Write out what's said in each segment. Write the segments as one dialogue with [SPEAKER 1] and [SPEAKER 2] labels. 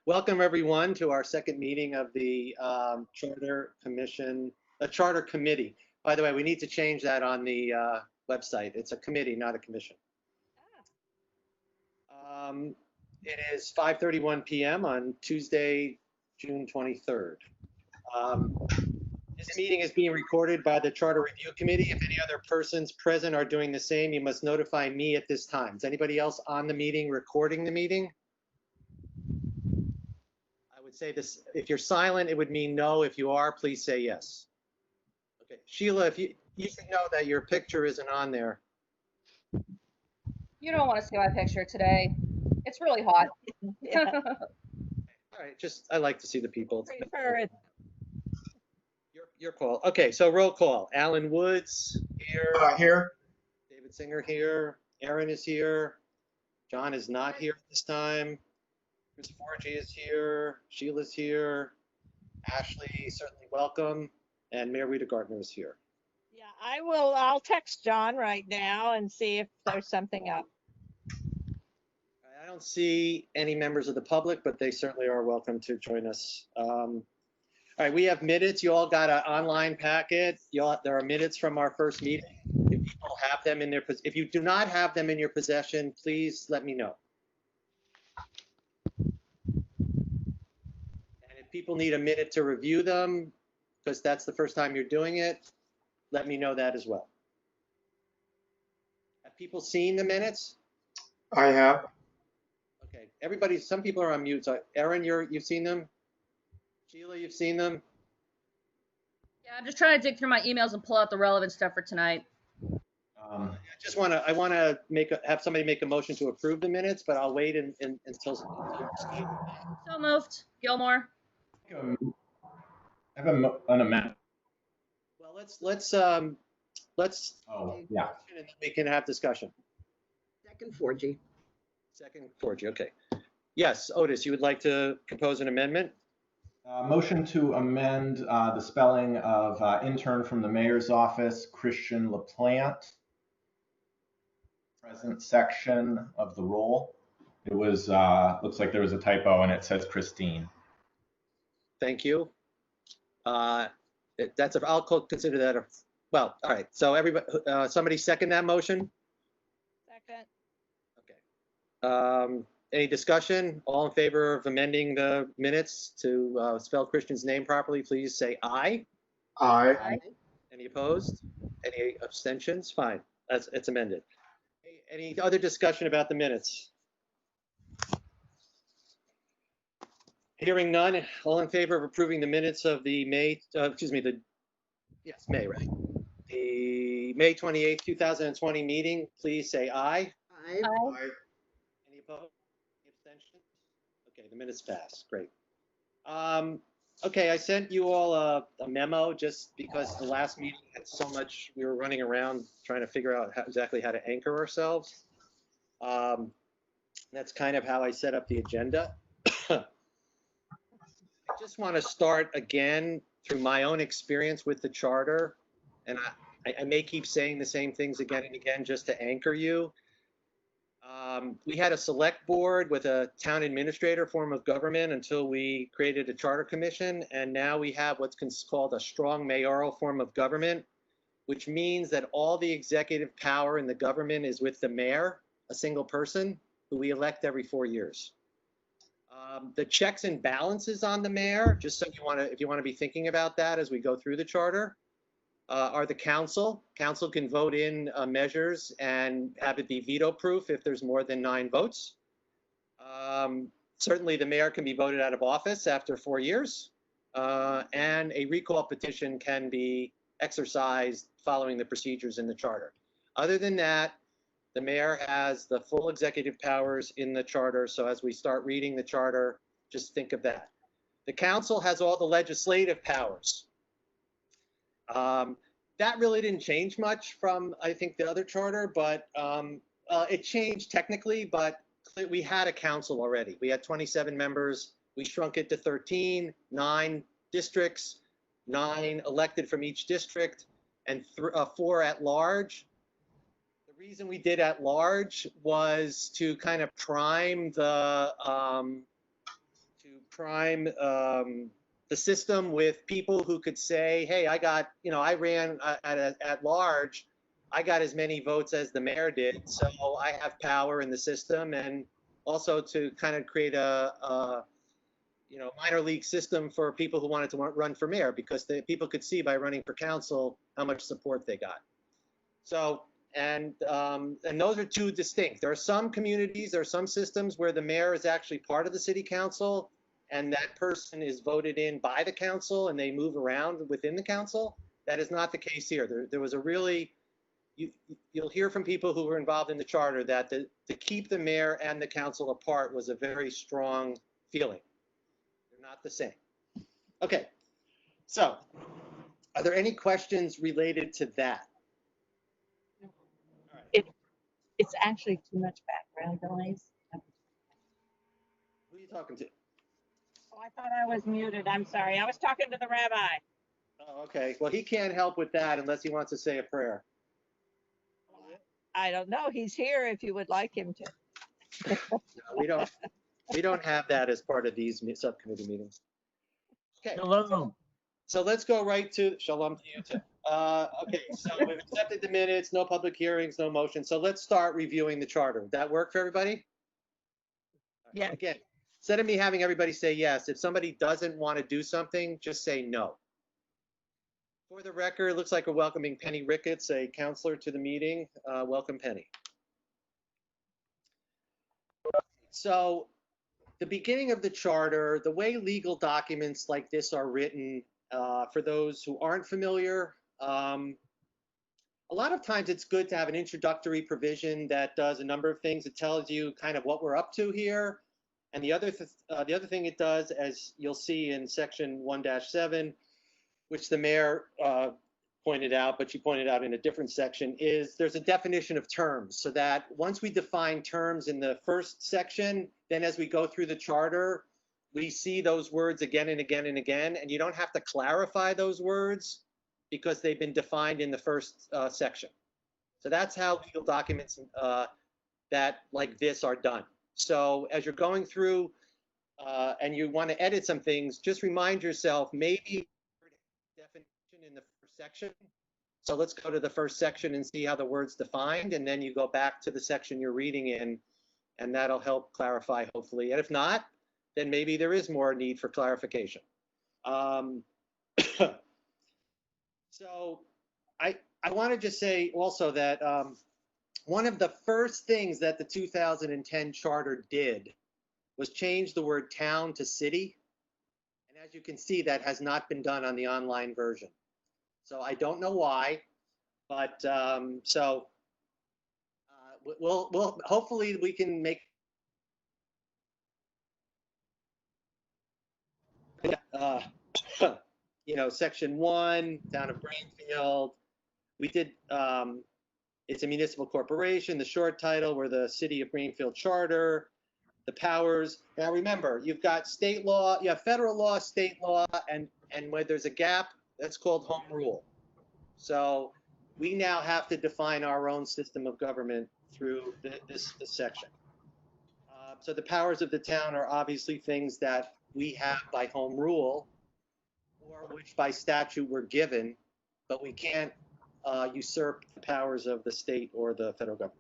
[SPEAKER 1] Welcome everyone to our second meeting of the Charter Committee. By the way, we need to change that on the website. It's a committee, not a commission. It is 5:31 p.m. on Tuesday, June 23rd. This meeting is being recorded by the Charter Review Committee. If any other persons present are doing the same, you must notify me at this time. Is anybody else on the meeting recording the meeting? I would say this, if you're silent, it would mean no. If you are, please say yes. Okay, Sheila, if you should know that your picture isn't on there.
[SPEAKER 2] You don't want to see my picture today. It's really hot.
[SPEAKER 1] All right, I like to see the people. Your call. Okay, so roll call. Alan Woods here.
[SPEAKER 3] Here.
[SPEAKER 1] David Singer here. Aaron is here. John is not here this time. Chris Forgy is here. Sheila's here. Ashley, certainly welcome. And Mayor Rita Gardner is here.
[SPEAKER 4] Yeah, I'll text John right now and see if there's something up.
[SPEAKER 1] I don't see any members of the public, but they certainly are welcome to join us. All right, we have minutes. You all got an online packet. There are minutes from our first meeting. If people have them in if you do not have them in your possession, please let me know. And if people need a minute to review them, because that's the first time you're doing it, let me know that as well. Have people seen the minutes?
[SPEAKER 3] I have.
[SPEAKER 1] Okay, some people are on mute. So Erin, you've seen them? Sheila, you've seen them?
[SPEAKER 2] Yeah, I'm just trying to dig through my emails and pull out the relevant stuff for tonight.
[SPEAKER 1] I want to have somebody make a motion to approve the minutes, but I'll wait until.
[SPEAKER 2] So moved. Gilmore.
[SPEAKER 3] I have an amendment.
[SPEAKER 1] Well, let's.
[SPEAKER 3] Oh, yeah.
[SPEAKER 1] And then we can have discussion.
[SPEAKER 5] Second Forgy.
[SPEAKER 1] Second Forgy. Okay. Yes, Otis, you would like to propose an amendment?
[SPEAKER 3] Motion to amend the spelling of intern from the mayor's office, Christian LaPlante. Present section of the role. It was, looks like there was a typo and it says Christine.
[SPEAKER 1] Thank you. I'll consider that well, all right. So everybody, somebody second that motion?
[SPEAKER 4] Second.
[SPEAKER 1] Okay. Any discussion? All in favor of amending the minutes to spell Christian's name properly, please say aye.
[SPEAKER 3] Aye.
[SPEAKER 1] Any opposed? Any abstentions? Fine, it's amended. Any other discussion about the minutes? Hearing none, all in favor of approving the minutes of the May 28th, 2020 meeting, please say aye.
[SPEAKER 5] Aye.
[SPEAKER 3] Aye.
[SPEAKER 1] Any opposed? Any abstentions? Okay, the minutes pass. Great. Okay, I sent you all a memo just because the last meeting had so much, we were running around trying to figure out exactly how to anchor ourselves. That's kind of how I set up the agenda. I just want to start again through my own experience with the charter, and I may keep saying the same things again and again just to anchor you. We had a select board with a town administrator form of government until we created a charter commission, and now we have what's called a strong mayoral form of government, which means that all the executive power in the government is with the mayor, a single person who we elect every 4 years. The checks and balances on the mayor, just so if you want to be thinking about that as we go through the charter, are the council. Council can vote in measures and have it be veto proof if there's more than 9 votes. Certainly the mayor can be voted out of office after 4 years, and a recall petition can be exercised following the procedures in the charter. Other than that, the mayor has the full executive powers in the charter. So as we start reading the charter, just think of that. The council has all the legislative powers. That really didn't change much from, I think, the other charter, but it changed technically, but we had a council already. We had 27 members. We shrunk it to 13, 9 districts, 9 elected from each district, and 4 at large. The reason we did at large was to kind of prime the, to prime the system with people who could say, hey, I got, I ran at large. I got as many votes as the mayor did, so I have power in the system, and also to kind of create a minor league system for people who wanted to run for mayor, because people could see by running for council how much support they got. So, and those are two distinct. There are some communities, there are some systems where the mayor is actually part of the city council, and that person is voted in by the council, and they move around within the council. That is not the case here. There was a really, you'll hear from people who were involved in the charter that to keep the mayor and the council apart was a very strong feeling. They're not the same. Okay, so are there any questions related to that?
[SPEAKER 4] It's actually too much background noise.
[SPEAKER 1] Who are you talking to?
[SPEAKER 4] Oh, I thought I was muted. I'm sorry. I was talking to the rabbi.
[SPEAKER 1] Oh, okay. Well, he can't help with that unless he wants to say a prayer.
[SPEAKER 4] I don't know. He's here if you would like him to.
[SPEAKER 1] No, we don't have that as part of these subcommittee meetings. Okay.
[SPEAKER 6] Shalom.
[SPEAKER 1] So let's go right to shalom to you too. Okay, so we've accepted the minutes, no public hearings, no motion. So let's start reviewing the charter. Would that work for everybody?
[SPEAKER 4] Yeah.
[SPEAKER 1] Again, instead of me having everybody say yes, if somebody doesn't want to do something, just say no. For the record, it looks like we're welcoming Penny Ricketts, a counselor, to the meeting. Welcome, Penny. So the beginning of the charter, the way legal documents like this are written, for those who aren't familiar, a lot of times it's good to have an introductory provision that does a number of things. It tells you kind of what we're up to here. And the other thing it does, as you'll see in section 1-7, which the mayor pointed out, but she pointed out in a different section, is there's a definition of terms, so that once we define terms in the first section, then as we go through the charter, we see those words again and again and again, and you don't have to clarify those words because they've been defined in the first section. So that's how legal documents that like this are done. So as you're going through and you want to edit some things, just remind yourself maybe definition in the first section. So let's go to the first section and see how the word's defined, and then you go back to the section you're reading in, and that'll help clarify, hopefully. And if not, then maybe there is more need for clarification. So I want to just say also that one of the first things that the 2010 charter did was change the word town to city. And as you can see, that has not been done on the online version. So I don't know why, but we'll hopefully we can make section 1, town of Greenfield. We did, it's a municipal corporation. The short title, we're the City of Greenfield Charter. The powers. Now remember, you've got state law, you have federal law, state law, and where there's a gap, that's called home rule. So we now have to define our own system of government through this section. So the powers of the town are obviously things that we have by home rule, or which by statute we're given, but we can't usurp the powers of the state or the federal government.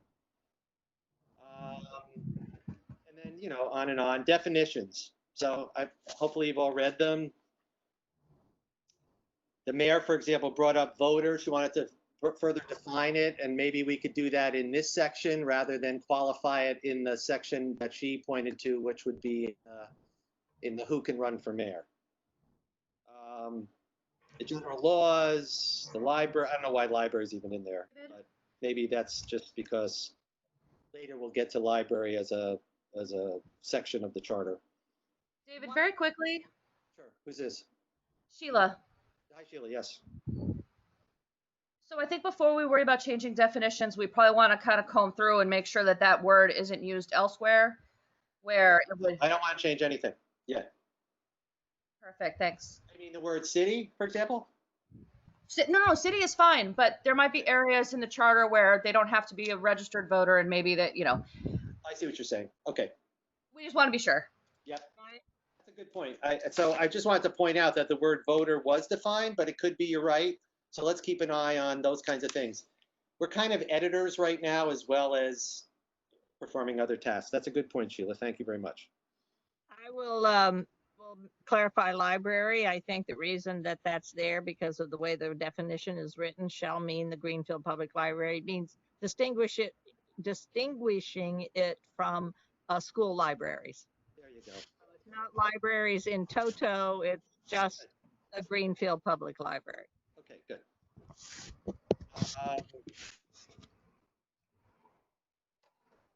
[SPEAKER 1] And then, on and on. Definitions. So hopefully you've all read them. The mayor, for example, brought up voters. She wanted to further define it, and maybe we could do that in this section rather than qualify it in the section that she pointed to, which would be in the who can run for mayor. The general laws, the library. I don't know why library is even in there, but maybe that's just because later we'll get to library as a section of the charter.
[SPEAKER 2] David, very quickly.
[SPEAKER 1] Sure. Who's this?
[SPEAKER 2] Sheila.
[SPEAKER 1] Hi, Sheila. Yes.
[SPEAKER 2] So I think before we worry about changing definitions, we probably want to kind of comb through and make sure that that word isn't used elsewhere where it would.
[SPEAKER 1] I don't want to change anything yet.
[SPEAKER 2] Perfect, thanks.
[SPEAKER 1] I mean, the word city, for example?
[SPEAKER 2] No, city is fine, but there might be areas in the charter where they don't have to be a registered voter, and maybe that,
[SPEAKER 1] I see what you're saying. Okay.
[SPEAKER 2] we just want to be sure.
[SPEAKER 1] Yep. Good point. So I just wanted to point out that the word voter was defined, but it could be, you're right. So let's keep an eye on those kinds of things. We're kind of editors right now as well as performing other tasks. That's a good point, Sheila. Thank you very much.
[SPEAKER 4] I will clarify library. I think the reason that that's there because of the way the definition is written shall mean the Greenfield Public Library. It means distinguishing it from school libraries.
[SPEAKER 1] There you go.
[SPEAKER 4] So it's not libraries in toto, it's just a Greenfield Public Library.
[SPEAKER 1] Okay, good.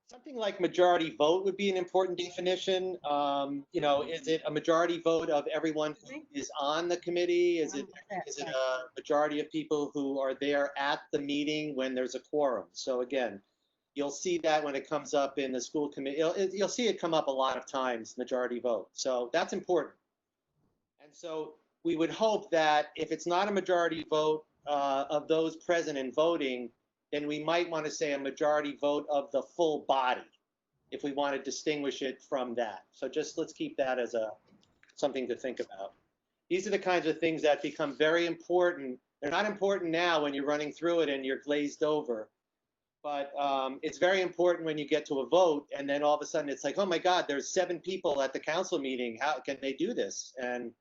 [SPEAKER 1] Something like majority vote would be an important definition. Is it a majority vote of everyone who is on the committee? Is it a majority of people who are there at the meeting when there's a quorum? So again, you'll see that when it comes up in the school committee. You'll see it come up a lot of times, majority vote. So that's important. And so we would hope that if it's not a majority vote of those present and voting, then we might want to say a majority vote of the full body if we want to distinguish it from that. So just let's keep that as something to think about. These are the kinds of things that become very important. They're not important now when you're running through it and you're glazed over, but it's very important when you get to a vote and then all of a sudden it's like, oh my God, there's 7 people at the council meeting. How can they do this? And,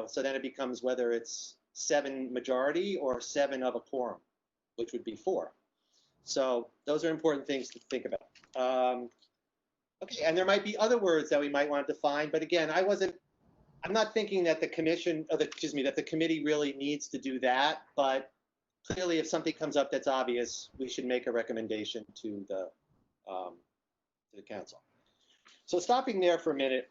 [SPEAKER 1] so then it becomes whether it's 7 majority or 7 of a quorum, which would be 4. So those are important things to think about. Okay, and there might be other words that we might want to define, but again, I'm not thinking that the that the committee really needs to do that, but clearly if something comes up that's obvious, we should make a recommendation to the council. So stopping there for a minute,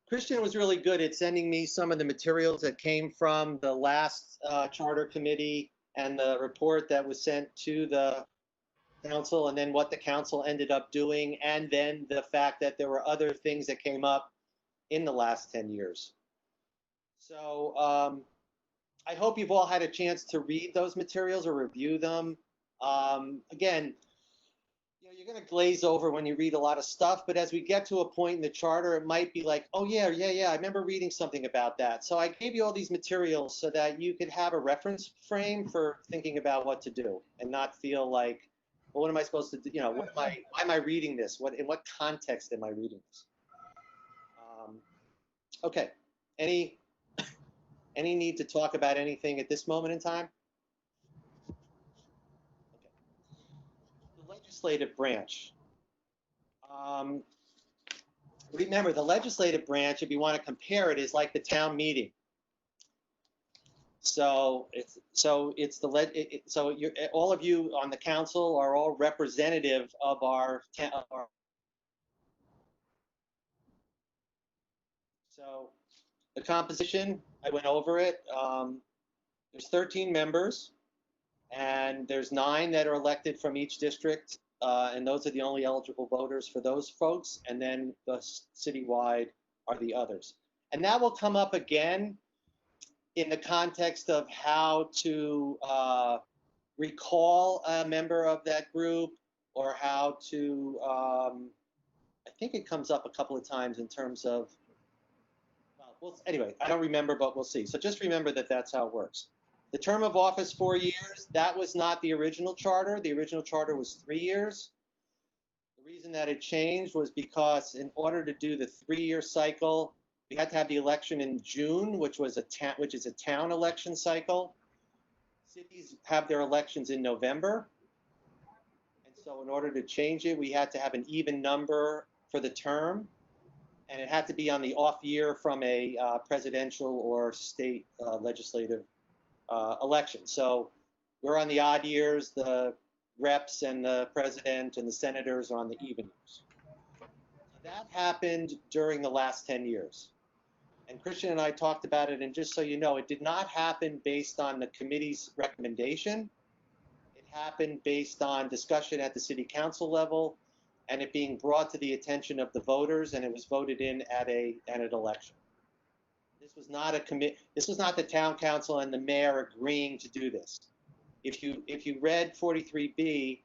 [SPEAKER 1] Christian was really good at sending me some of the materials that came from the last charter committee and the report that was sent to the council, and then what the council ended up doing, and then the fact that there were other things that came up in the last 10 years. So I hope you've all had a chance to read those materials or review them. Again, you're going to glaze over when you read a lot of stuff, but as we get to a point in the charter, it might be like, oh yeah, I remember reading something about that. So I gave you all these materials so that you could have a reference frame for thinking about what to do and not feel like, well, what am I supposed to do? Why am I reading this? In what context am I reading this? Okay, any need to talk about anything at this moment in time? Legislative branch. Remember, the legislative branch, if you want to compare it, is like the town meeting. So all of you on the council are all representative of our. So the composition, I went over it. There's 13 members. And there's 9 that are elected from each district, and those are the only eligible voters for those folks, and then the citywide are the others. And that will come up again in the context of how to recall a member of that group, or how to, I think it comes up a couple of times in terms of, anyway, I don't remember, but we'll see. So just remember that that's how it works. The term of office, 4 years, that was not the original charter. The original charter was 3 years. The reason that it changed was because in order to do the 3-year cycle, we had to have the election in June, which is a town election cycle. Cities have their elections in November. And so in order to change it, we had to have an even number for the term. And it had to be on the off year from a presidential or state legislative election. So we're on the odd years, the reps and the president and the senators are on the even years. That happened during the last 10 years. And Christian and I talked about it, and just so you know, it did not happen based on the committee's recommendation. It happened based on discussion at the city council level and it being brought to the attention of the voters, and it was voted in at an election. This was not this was not the town council and the mayor agreeing to do this. If you read 43B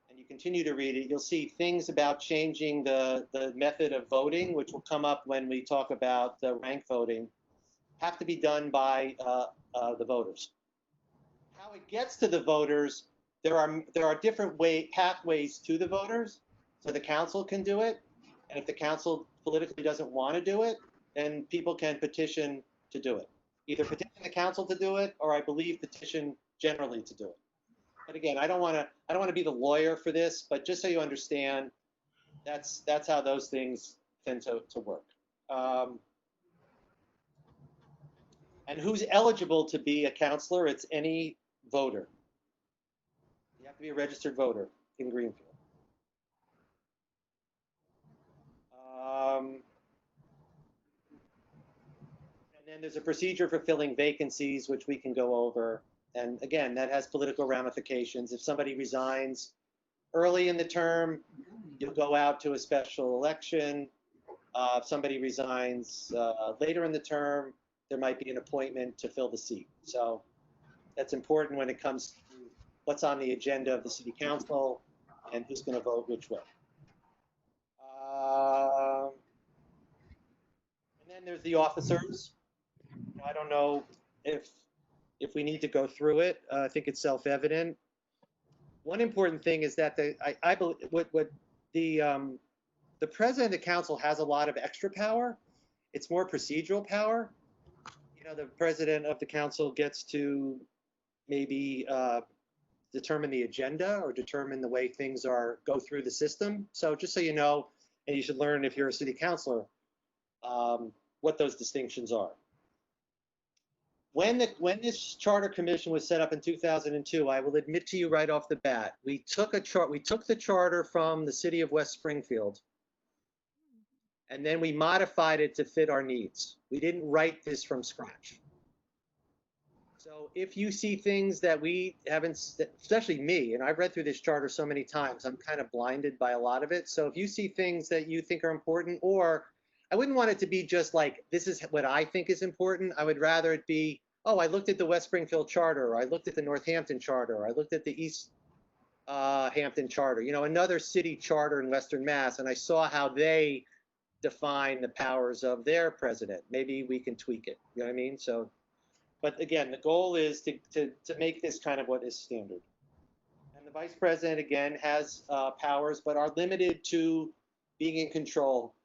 [SPEAKER 1] and you continue to read it, you'll see things about changing the method of voting, which will come up when we talk about the rank voting, have to be done by the voters. How it gets to the voters, there are different pathways to the voters, so the council can do it, and if the council politically doesn't want to do it, then people can petition to do it. Either petition the council to do it, or I believe petition generally to do it. But again, I don't want to be the lawyer for this, but just so you understand, that's how those things tend to work. And who's eligible to be a counselor? It's any voter. You have to be a registered voter in Greenfield. And then there's a procedure for filling vacancies, which we can go over. And again, that has political ramifications. If somebody resigns early in the term, you'll go out to a special election. If somebody resigns later in the term, there might be an appointment to fill the seat. So that's important when it comes to what's on the agenda of the city council and who's going to vote which way. And then there's the officers. I don't know if we need to go through it. I think it's self-evident. One important thing is that I believe the president of the council has a lot of extra power. It's more procedural power. You know, the president of the council gets to maybe determine the agenda or determine the way things go through the system. So just so you know, and you should learn if you're a city councilor, what those distinctions are. When this charter commission was set up in 2002, I will admit to you right off the bat, we took the charter from the city of West Springfield, and then we modified it to fit our needs. We didn't write this from scratch. So if you see things that we haven't, especially me, and I've read through this charter so many times, I'm kind of blinded by a lot of it. So if you see things that you think are important, or I wouldn't want it to be just like, this is what I think is important. I would rather it be, oh, I looked at the West Springfield Charter, or I looked at the Northampton Charter, or I looked at the East Hampton Charter, you know, another city charter in Western Mass, and I saw how they define the powers of their president. Maybe we can tweak it, you know what I mean? So, but again, the goal is to make this kind of what is standard. And the vice president, again, has powers, but are limited to being in control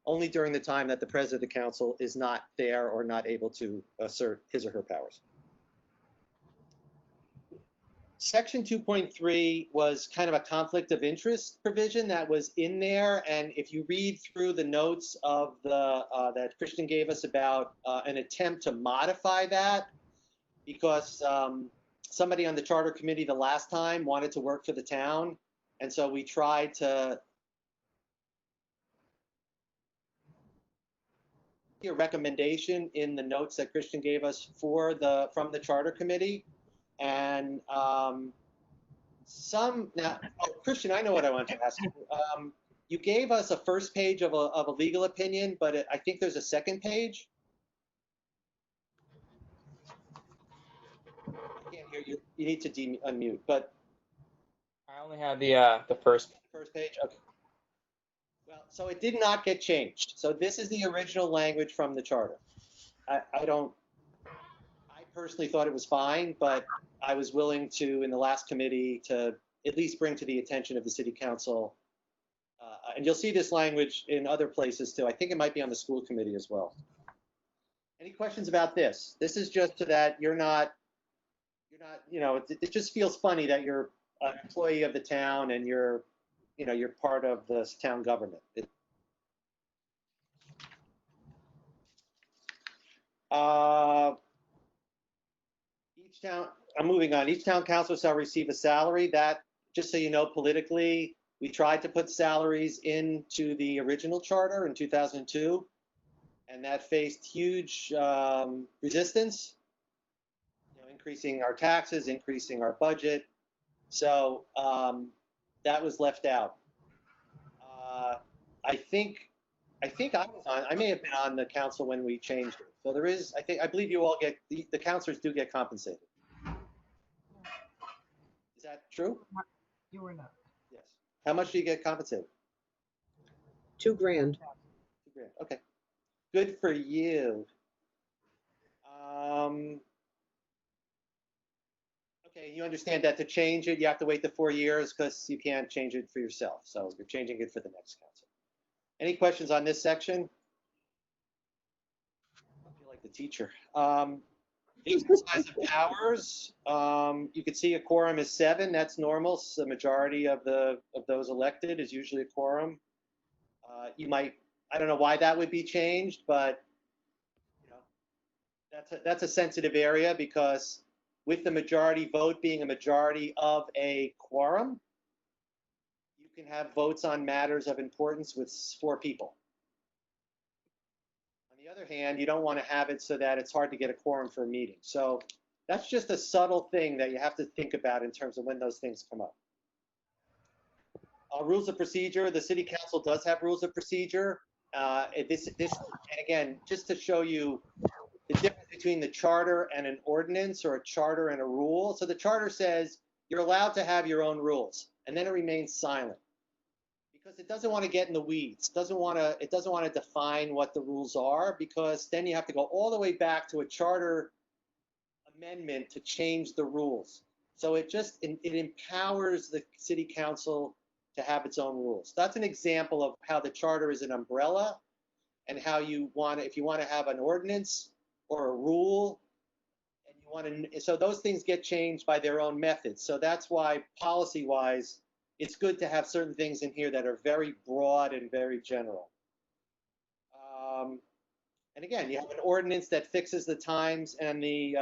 [SPEAKER 1] only during the time that the president of the council is not there or not able to assert his or her powers. Section 2.3 was kind of a conflict of interest provision that was in there, and if you read through the notes of that Christian gave us about an attempt to modify that, because somebody on the charter committee the last time wanted to work for the town, and so we tried to a recommendation in the notes that Christian gave us from the charter committee. And Christian, I know what I want to ask you. You gave us a first page of a legal opinion, but I think there's a second page. I can't hear you. You need to unmute, but
[SPEAKER 6] I only have the first
[SPEAKER 1] page. Okay. Well, so it did not get changed. So this is the original language from the charter. I personally thought it was fine, but I was willing to, in the last committee, to at least bring to the attention of the city council. And you'll see this language in other places too. I think it might be on the school committee as well. Any questions about this? This is just so that you're not, you know, it just feels funny that you're an employee of the town and you're part of the town government. I'm moving on. Each town council shall receive a salary. That, just so you know, politically, we tried to put salaries into the original charter in 2002, and that faced huge resistance, you know, increasing our taxes, increasing our budget. So that was left out. I think I was on. I may have been on the council when we changed it. So there is. I believe you all get the councilors do get compensated. Is that true?
[SPEAKER 5] You were not.
[SPEAKER 1] How much do you get compensated?
[SPEAKER 5] $2,000.
[SPEAKER 1] $2,000. Okay, good for you. Okay, you understand that to change it, you have to wait the 4 years because you can't change it for yourself. So you're changing it for the next council. Any questions on this section? I feel like the teacher. Exercise of powers. You can see a quorum is 7. That's normal. So the majority of those elected is usually a quorum. You might, I don't know why that would be changed, but you know, that's a sensitive area because with the majority vote being a majority of a quorum, you can have votes on matters of importance with 4 people. On the other hand, you don't want to have it so that it's hard to get a quorum for a meeting. So that's just a subtle thing that you have to think about in terms of when those things come up. Rules of procedure, the city council does have rules of procedure. And again, just to show you the difference between the charter and an ordinance or a charter and a rule. So the charter says you're allowed to have your own rules, and then it remains silent because it doesn't want to get in the weeds. It doesn't want to define what the rules are, because then you have to go all the way back to a charter amendment to change the rules. So it empowers the city council to have its own rules. That's an example of how the charter is an umbrella, and how if you want to have an ordinance or a rule, and so those things get changed by their own methods. So that's why policy-wise, it's good to have certain things in here that are very broad and very general. And again, you have an ordinance that fixes the times and the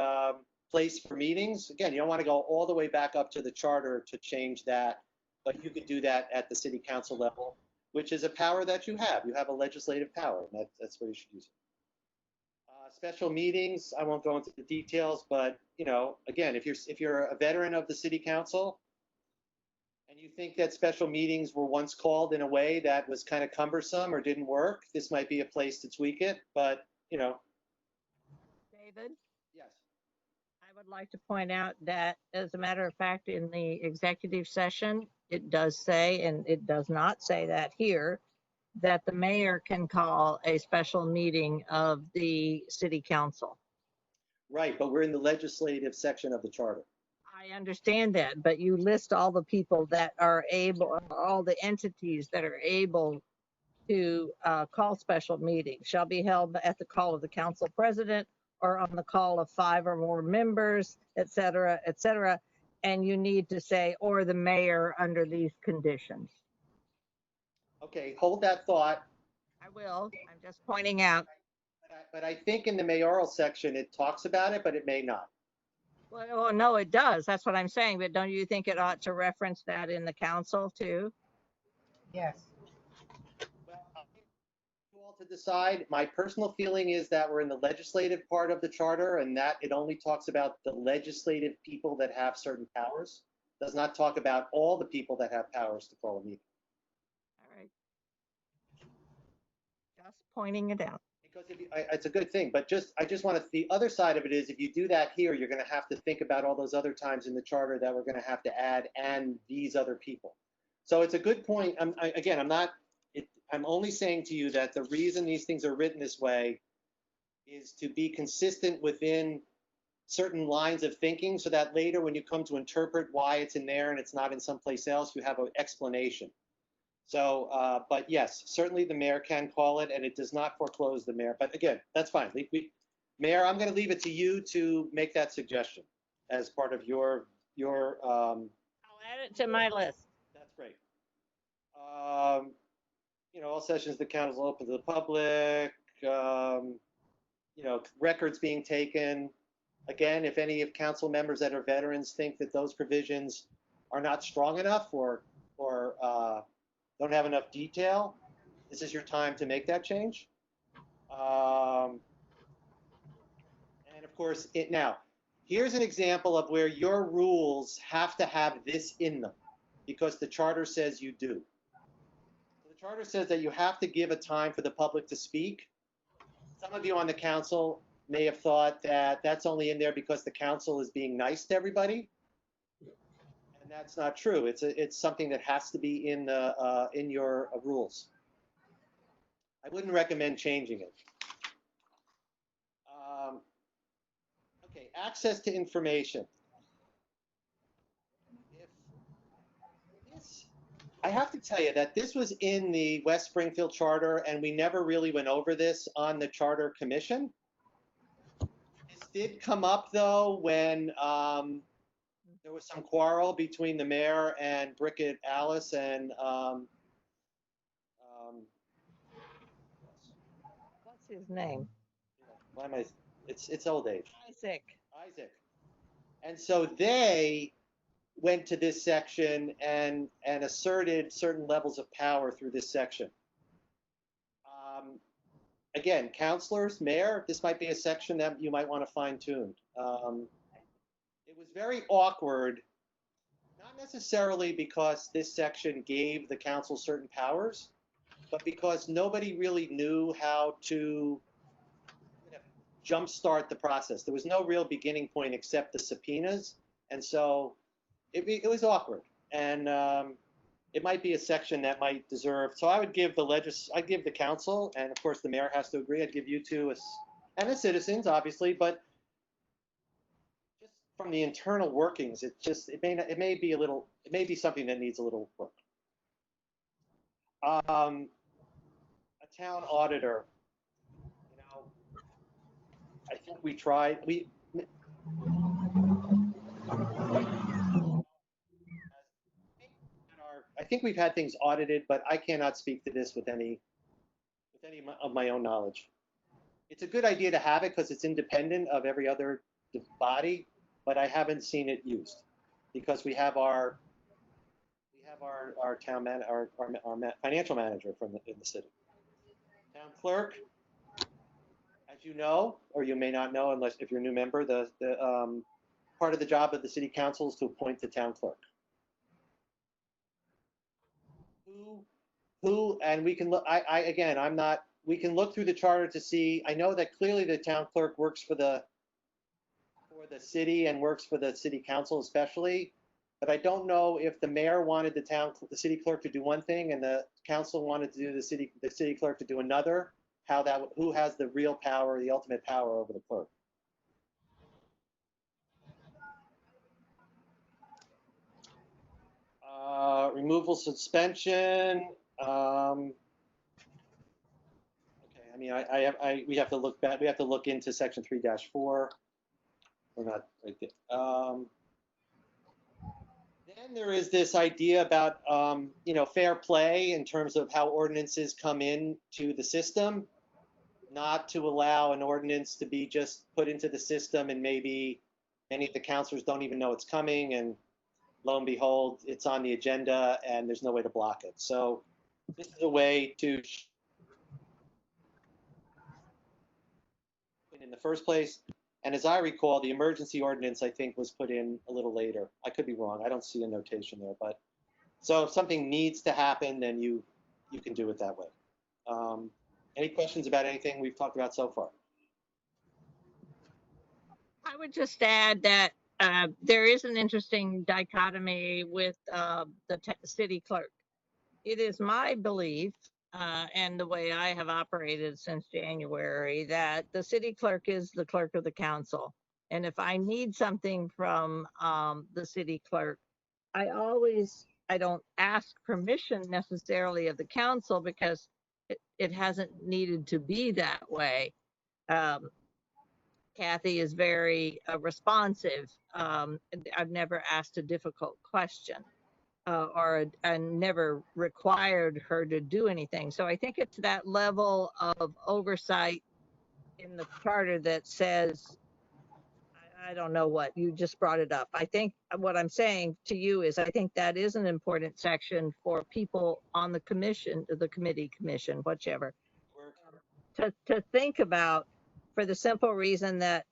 [SPEAKER 1] place for meetings. Again, you don't want to go all the way back up to the charter to change that, but you could do that at the city council level, which is a power that you have. You have a legislative power, and that's where you should use it. Special meetings, I won't go into the details, but again, if you're a veteran of the city council and you think that special meetings were once called in a way that was kind of cumbersome or didn't work, this might be a place to tweak it. But
[SPEAKER 4] David?
[SPEAKER 1] Yes.
[SPEAKER 4] I would like to point out that, as a matter of fact, in the executive session, it does say, and it does not say that here, that the mayor can call a special meeting of the city council.
[SPEAKER 1] Right, but we're in the legislative section of the charter.
[SPEAKER 4] I understand that, but you list all the people that are able, all the entities that are able to call special meetings shall be held at the call of the council president or on the call of 5 or more members, et cetera, et cetera. And you need to say, or the mayor under these conditions.
[SPEAKER 1] Okay, hold that thought.
[SPEAKER 4] I will. I'm just pointing out.
[SPEAKER 1] But I think in the mayoral section, it talks about it, but it may not.
[SPEAKER 4] Well, no, it does. That's what I'm saying. But don't you think it ought to reference that in the council too?
[SPEAKER 7] Yes.
[SPEAKER 1] Well, I'll leave you all to decide. My personal feeling is that we're in the legislative part of the charter, and that it only talks about the legislative people that have certain powers. It does not talk about all the people that have powers to call a meeting.
[SPEAKER 4] All right. Just pointing it out.
[SPEAKER 1] Because it's a good thing, but I just want to, the other side of it is if you do that here, you're going to have to think about all those other times in the charter that we're going to have to add and these other people. So it's a good point. I'm only saying to you that the reason these things are written this way is to be consistent within certain lines of thinking, so that later when you come to interpret why it's in there and it's not in someplace else, you have an explanation. So, but yes, certainly the mayor can call it, and it does not foreclose the mayor. But again, that's fine. Mayor, I'm going to leave it to you to make that suggestion as part of your.
[SPEAKER 4] I'll add it to my list.
[SPEAKER 1] That's great. All sessions of the council open to the public. Records being taken. Again, if any of council members that are veterans think that those provisions are not strong enough or don't have enough detail, this is your time to make that change. And of course, now, here's an example of where your rules have to have this in them, because the charter says you do. So the charter says that you have to give a time for the public to speak. Some of you on the council may have thought that that's only in there because the council is being nice to everybody. And that's not true. It's something that has to be in the in your rules. I wouldn't recommend changing it. Okay, access to information. I have to tell you that this was in the West Springfield Charter, and we never really went over this on the Charter Commission. This did come up, though, when there was some quarrel between the mayor and Brickett Alice and
[SPEAKER 4] What's his name?
[SPEAKER 1] why am I? It's old age.
[SPEAKER 4] Isaac.
[SPEAKER 1] Isaac. And so they went to this section and asserted certain levels of power through this section. Again, councilors, mayor, this might be a section that you might want to fine tune. It was very awkward, not necessarily because this section gave the council certain powers, but because nobody really knew how to jumpstart the process. There was no real beginning point except the subpoenas, and so it was awkward. And it might be a section that might deserve. So I would give I'd give the council, and of course the mayor has to agree. I'd give you two, and the citizens, obviously, but just from the internal workings, it may be something that needs a little work. A town auditor. I think we tried. I think we've had things audited, but I cannot speak to this with any of my own knowledge. It's a good idea to have it because it's independent of every other body, but I haven't seen it used because we have our town our financial manager in the city. Town clerk. As you know, or you may not know, unless if you're a new member, the part of the job of the city council is to appoint the town clerk. Who, and we can look. We can look through the charter to see. I know that clearly the town clerk works for the city and works for the city council especially, but I don't know if the mayor wanted the city clerk to do one thing and the council wanted to do the city clerk to do another. Who has the real power, the ultimate power over the clerk? Removal, suspension. Okay, I mean, we have to look back. We have to look into section 3-4. We're not right there. Then there is this idea about fair play in terms of how ordinances come into the system. Not to allow an ordinance to be just put into the system and maybe many of the councilors don't even know it's coming, and lo and behold, it's on the agenda and there's no way to block it. So this is a way to in the first place. And as I recall, the emergency ordinance, I think, was put in a little later. I could be wrong. I don't see a notation there, but so if something needs to happen, then you can do it that way. Any questions about anything we've talked about so far?
[SPEAKER 4] I would just add that there is an interesting dichotomy with the city clerk. It is my belief, and the way I have operated since January, that the city clerk is the clerk of the council. And if I need something from the city clerk, I don't ask permission necessarily of the council because it hasn't needed to be that way. Kathy is very responsive. I've never asked a difficult question or never required her to do anything. So I think it's that level of oversight in the charter that says, I don't know what, you just brought it up. I think what I'm saying to you is I think that is an important section for people on the commission, the commission, whichever, to think about, for the simple reason that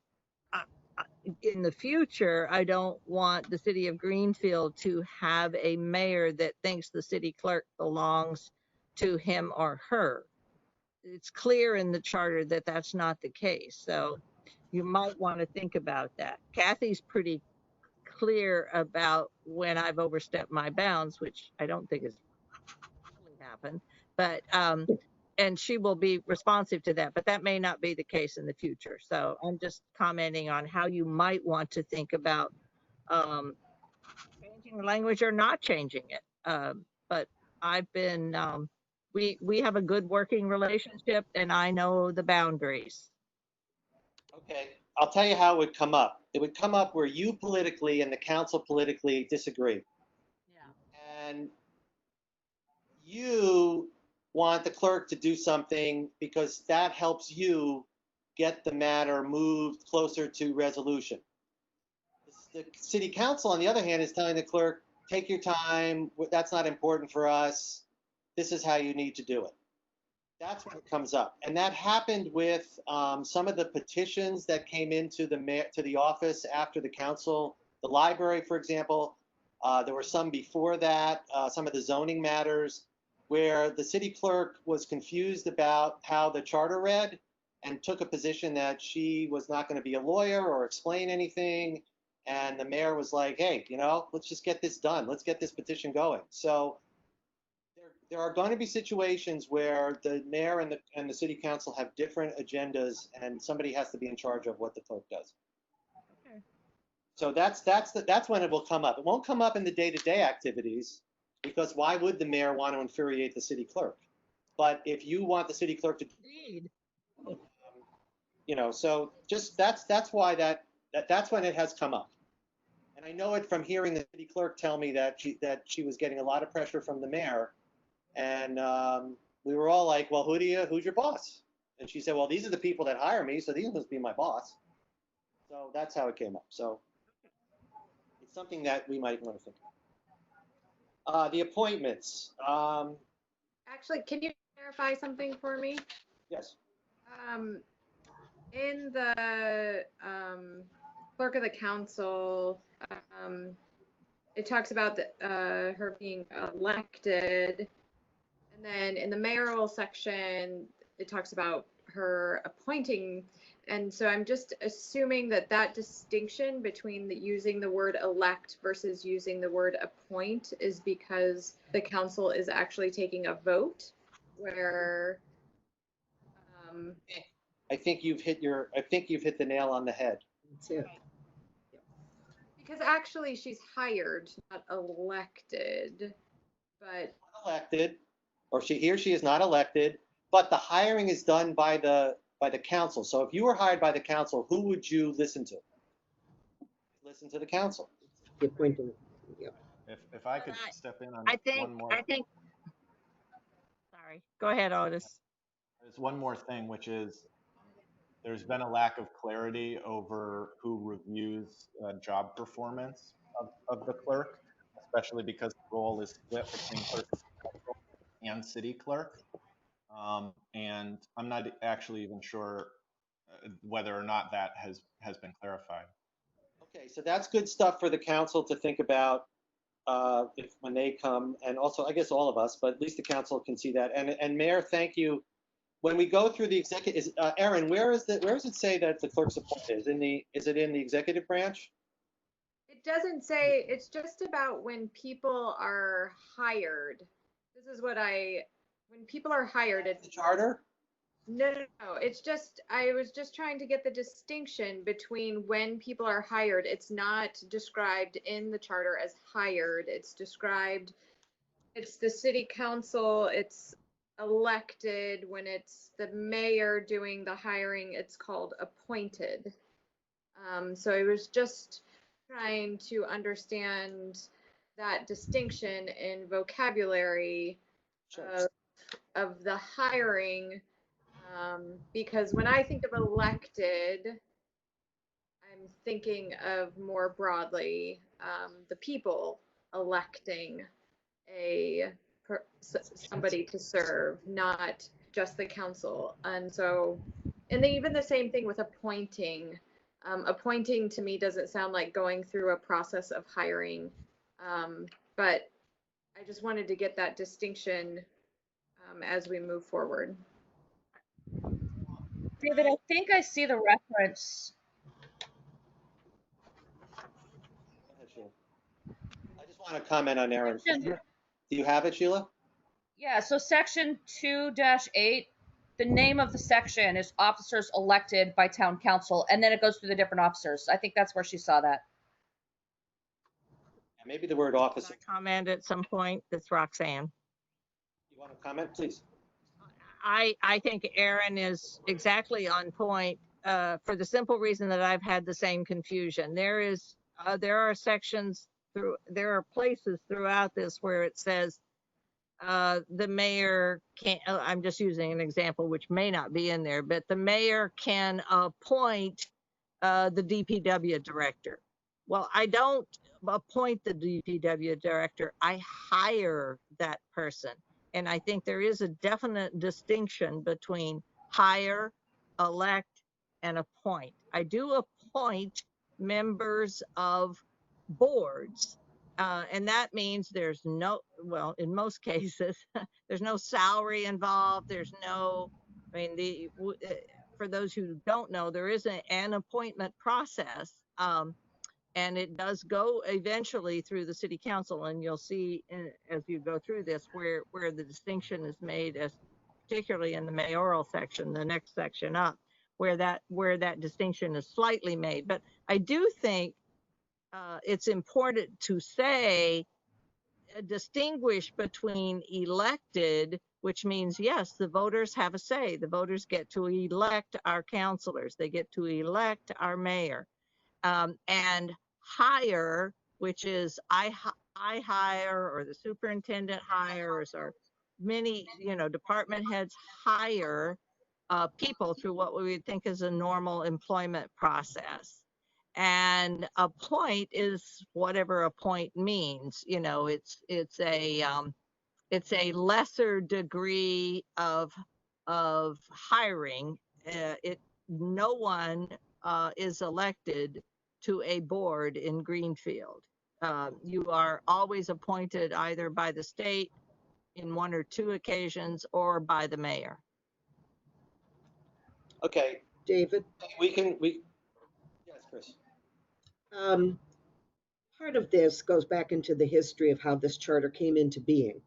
[SPEAKER 4] in the future, I don't want the city of Greenfield to have a mayor that thinks the city clerk belongs to him or her. It's clear in the charter that that's not the case. So you might want to think about that. Kathy's pretty clear about when I've overstepped my bounds, which I don't think has really happened. But and she will be responsive to that, but that may not be the case in the future. So I'm just commenting on how you might want to think about changing the language or not changing it. But I've been, we have a good working relationship, and I know the boundaries.
[SPEAKER 1] Okay, I'll tell you how it would come up. It would come up where you politically and the council politically disagree.
[SPEAKER 4] Yeah.
[SPEAKER 1] And you want the clerk to do something because that helps you get the matter moved closer to resolution. The city council, on the other hand, is telling the clerk, take your time, that's not important for us, this is how you need to do it. That's when it comes up. And that happened with some of the petitions that came into the office after the council, the library, for example. There were some before that, some of the zoning matters, where the city clerk was confused about how the charter read and took a position that she was not going to be a lawyer or explain anything. And the mayor was like, hey, let's just get this done. Let's get this petition going. So there are going to be situations where the mayor and the city council have different agendas, and somebody has to be in charge of what the clerk does.
[SPEAKER 4] Okay.
[SPEAKER 1] So that's when it will come up. It won't come up in the day-to-day activities, because why would the mayor want to infuriate the city clerk? But if you want the city clerk to,
[SPEAKER 4] Indeed.
[SPEAKER 1] so just that's why that's when it has come up. And I know it from hearing the city clerk tell me that she was getting a lot of pressure from the mayor. And we were all like, well, who's your boss? And she said, well, these are the people that hire me, so these must be my boss. So that's how it came up. So it's something that we might want to think of. The appointments.
[SPEAKER 7] Actually, can you clarify something for me?
[SPEAKER 1] Yes.
[SPEAKER 7] In the clerk of the council, it talks about her being elected. And then in the mayoral section, it talks about her appointing. And so I'm just assuming that distinction between using the word elect versus using the word appoint is because the council is actually taking a vote where.
[SPEAKER 1] I think you've hit the nail on the head.
[SPEAKER 5] That's it.
[SPEAKER 7] Because actually she's hired, not elected, but.
[SPEAKER 1] Elected, or he or she is not elected, but the hiring is done by the council. So if you were hired by the council, who would you listen to? Listen to the council.
[SPEAKER 5] The appointing. Yeah.
[SPEAKER 3] If I could step in on
[SPEAKER 4] I think,
[SPEAKER 3] one more.
[SPEAKER 4] Sorry, go ahead, Otis.
[SPEAKER 3] There's one more thing, which is there's been a lack of clarity over who reviews job performance of the clerk, especially because the role is split between clerk and city clerk. And I'm not actually even sure whether or not that has been clarified.
[SPEAKER 1] Okay, so that's good stuff for the council to think about when they come, and also I guess all of us, but at least the council can see that. And Mayor, thank you. When we go through the executive, Erin, where does it say that the clerk's appointed? Is it in the executive branch?
[SPEAKER 7] It doesn't say, it's just about when people are hired. This is when people are hired, it's
[SPEAKER 1] The charter?
[SPEAKER 7] no. It's just, I was just trying to get the distinction between when people are hired. It's not described in the charter as hired. It's described, it's the city council, it's elected. When it's the mayor doing the hiring, it's called appointed. So I was just trying to understand that distinction in vocabulary
[SPEAKER 1] Sure.
[SPEAKER 7] of the hiring, because when I think of elected, I'm thinking of more broadly the people electing somebody to serve, not just the council. And so, and even the same thing with appointing. Appointing to me doesn't sound like going through a process of hiring, but I just wanted to get that distinction as we move forward.
[SPEAKER 2] David, I think I see the reference.
[SPEAKER 1] want to comment on Aaron.
[SPEAKER 2] Section-
[SPEAKER 1] Do you have it, Sheila?
[SPEAKER 2] Yeah, so section 2-8, the name of the section is officers elected by town council, and then it goes through the different officers. I think that's where she saw that.
[SPEAKER 1] Maybe the word
[SPEAKER 4] Can
[SPEAKER 1] officer.
[SPEAKER 4] I comment at some point? That's Roxanne.
[SPEAKER 1] You want to comment, please?
[SPEAKER 4] I think Aaron is exactly on point for the simple reason that I've had the same confusion. There are sections there are places throughout this where it says the mayor can't, I'm just using an example which may not be in there, but the mayor can appoint the DPW director. Well, I don't appoint the DPW director, I hire that person. And I think there is a definite distinction between hire, elect, and appoint. I do appoint members of boards. And that means there's no, well, in most cases, there's no salary involved. There's no, I mean, for those who don't know, there is an appointment process. And it does go eventually through the city council, and you'll see as you go through this where the distinction is made, as particularly in the mayoral section, the next section up, where that distinction is slightly made. But I do think it's important to say, distinguish between elected, which means, yes, the voters have a say. The voters get to elect our councilors. They get to elect our mayor. And hire, which is I hire, or the superintendent hires, or many, department heads hire people through what we would think is a normal employment process. And appoint is whatever appoint means. It's a lesser degree of hiring. No one is elected to a board in Greenfield. You are always appointed either by the state in one or two occasions or by the mayor.
[SPEAKER 1] Okay,
[SPEAKER 5] David,
[SPEAKER 1] yes, Chris.
[SPEAKER 5] part of this goes back into the history of how this charter came into being.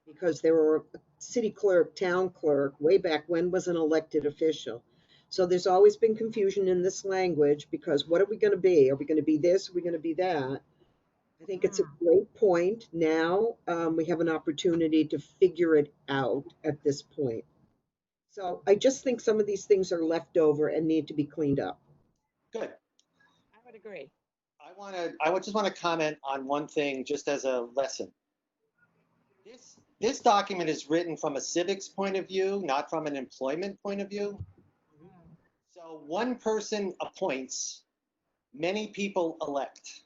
[SPEAKER 5] Because there were a city clerk, town clerk, way back when was an elected official. So there's always been confusion in this language because what are we going to be? Are we going to be this? Are we going to be that? I think it's a great point. Now we have an opportunity to figure it out at this point. So I just think some of these things are left over and need to be cleaned up.
[SPEAKER 1] Good.
[SPEAKER 4] I would agree.
[SPEAKER 1] I would just want to comment on one thing just as a lesson. This document is written from a civics point of view, not from an employment point of view. So one person appoints, many people elect.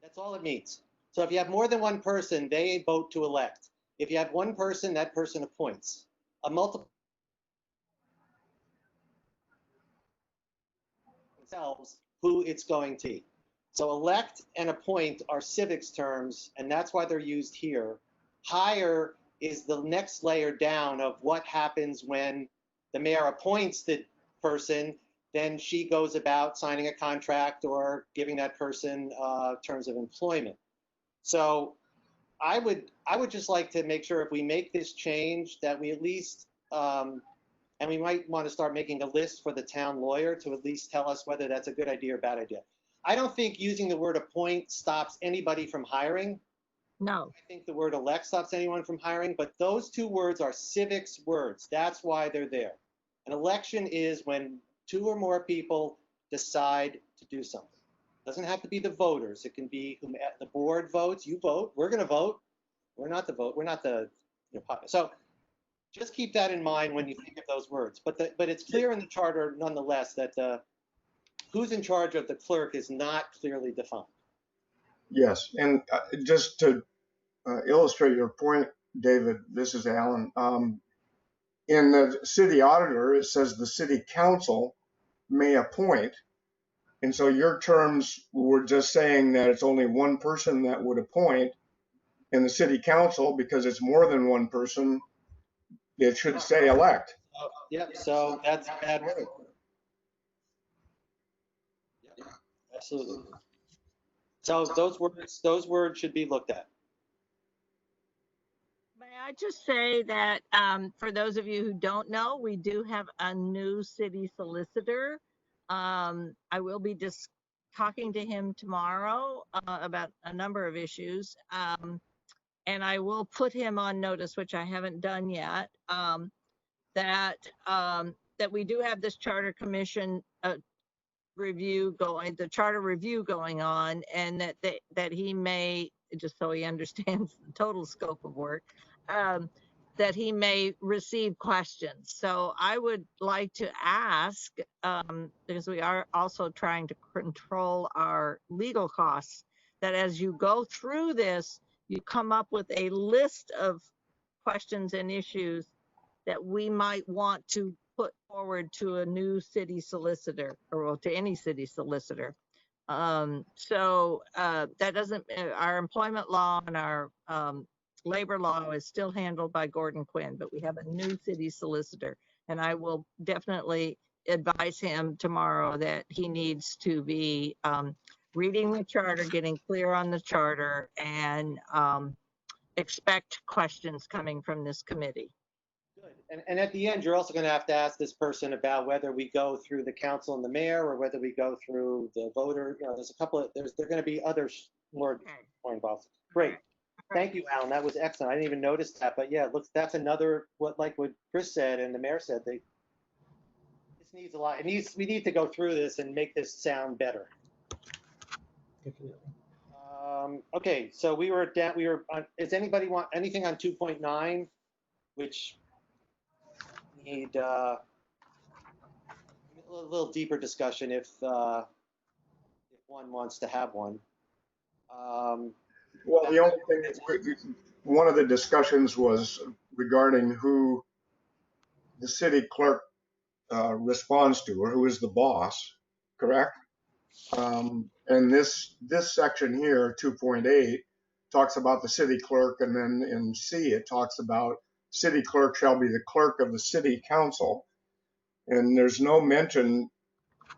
[SPEAKER 1] That's all it means. So if you have more than one person, they vote to elect. If you have one person, that person appoints. A multiple themselves who it's going to be. So elect and appoint are civics terms, and that's why they're used here. Hire is the next layer down of what happens when the mayor appoints the person, then she goes about signing a contract or giving that person terms of employment. So I would just like to make sure if we make this change that we at least, and we might want to start making a list for the town lawyer to at least tell us whether that's a good idea or bad idea. I don't think using the word appoint stops anybody from hiring.
[SPEAKER 4] No.
[SPEAKER 1] I think the word elect stops anyone from hiring, but those two words are civics words. That's why they're there. An election is when two or more people decide to do something. It doesn't have to be the voters. It can be whom the board votes. You vote. We're going to vote. We're not the vote. We're not the. So just keep that in mind when you think of those words. But it's clear in the charter, nonetheless, that who's in charge of the clerk is not clearly defined.
[SPEAKER 8] Yes, and just to illustrate your point, David, this is Alan. In the city auditor, it says the city council may appoint. And so your terms were just saying that it's only one person that would appoint. In the city council, because it's more than one person, it should say elect.
[SPEAKER 1] Yep, so that's a bad word. Yep, absolutely. So those words should be looked at.
[SPEAKER 4] May I just say that for those of you who don't know, we do have a new city solicitor. I will be just talking to him tomorrow about a number of issues. And I will put him on notice, which I haven't done yet, that we do have this charter commission review going, the charter review going on, and that he may, just so he understands the total scope of work, that he may receive questions. So I would like to ask, because we are also trying to control our legal costs, that as you go through this, you come up with a list of questions and issues that we might want to put forward to a new city solicitor, or to any city solicitor. So that doesn't, our employment law and our labor law is still handled by Gordon Quinn, but we have a new city solicitor, and I will definitely advise him tomorrow that he needs to be reading the charter, getting clear on the charter, and expect questions coming from this committee.
[SPEAKER 1] Good. And at the end, you're also going to have to ask this person about whether we go through the council and the mayor, or whether we go through the voter. You know, there's a couple of, there are going to be others more involved. Great. Thank you, Alan. That was excellent. I didn't even notice that, but yeah, look, that's another, like what Chris said and the mayor said, this needs a lot. We need to go through this and make this sound better.
[SPEAKER 5] Definitely.
[SPEAKER 1] Okay, so we were on, does anybody want anything on 2.9, which need a little deeper discussion if one wants to have one.
[SPEAKER 8] Well, the only thing, one of the discussions was regarding who the city clerk responds to, or who is the boss, correct? And this section here, 2.8, talks about the city clerk, and then in C it talks about city clerk shall be the clerk of the city council, and there's no mention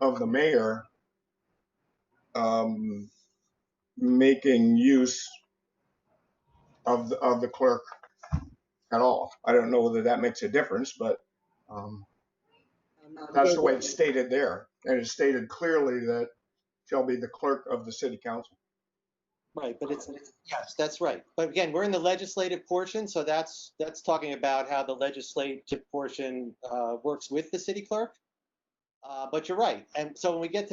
[SPEAKER 8] of the mayor making use of the clerk at all. I don't know whether that makes a difference, but that's the way it's stated there, and it's stated clearly that shall be the clerk of the city council.
[SPEAKER 1] Right, but yes, that's right. But again, we're in the legislative portion, so that's talking about how the legislative portion works with the city clerk. But you're right, and so when we get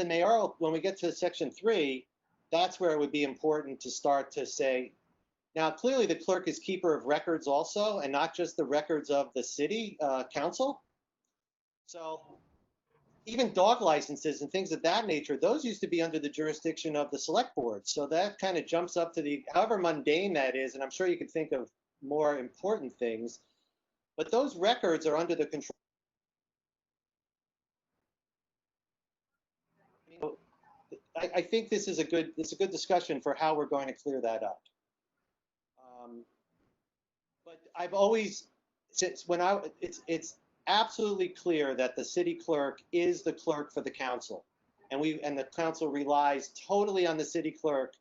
[SPEAKER 1] to section 3, that's where it would be important to start to say, now clearly the clerk is keeper of records also, and not just the records of the city council. So even dog licenses and things of that nature, those used to be under the jurisdiction of the select board. So that kind of jumps up to the, however mundane that is, and I'm sure you could think of more important things, but those records are under the control. I think this is a good discussion for how we're going to clear that up. But I've always, it's absolutely clear that the city clerk is the clerk for the council, and the council relies totally on the city clerk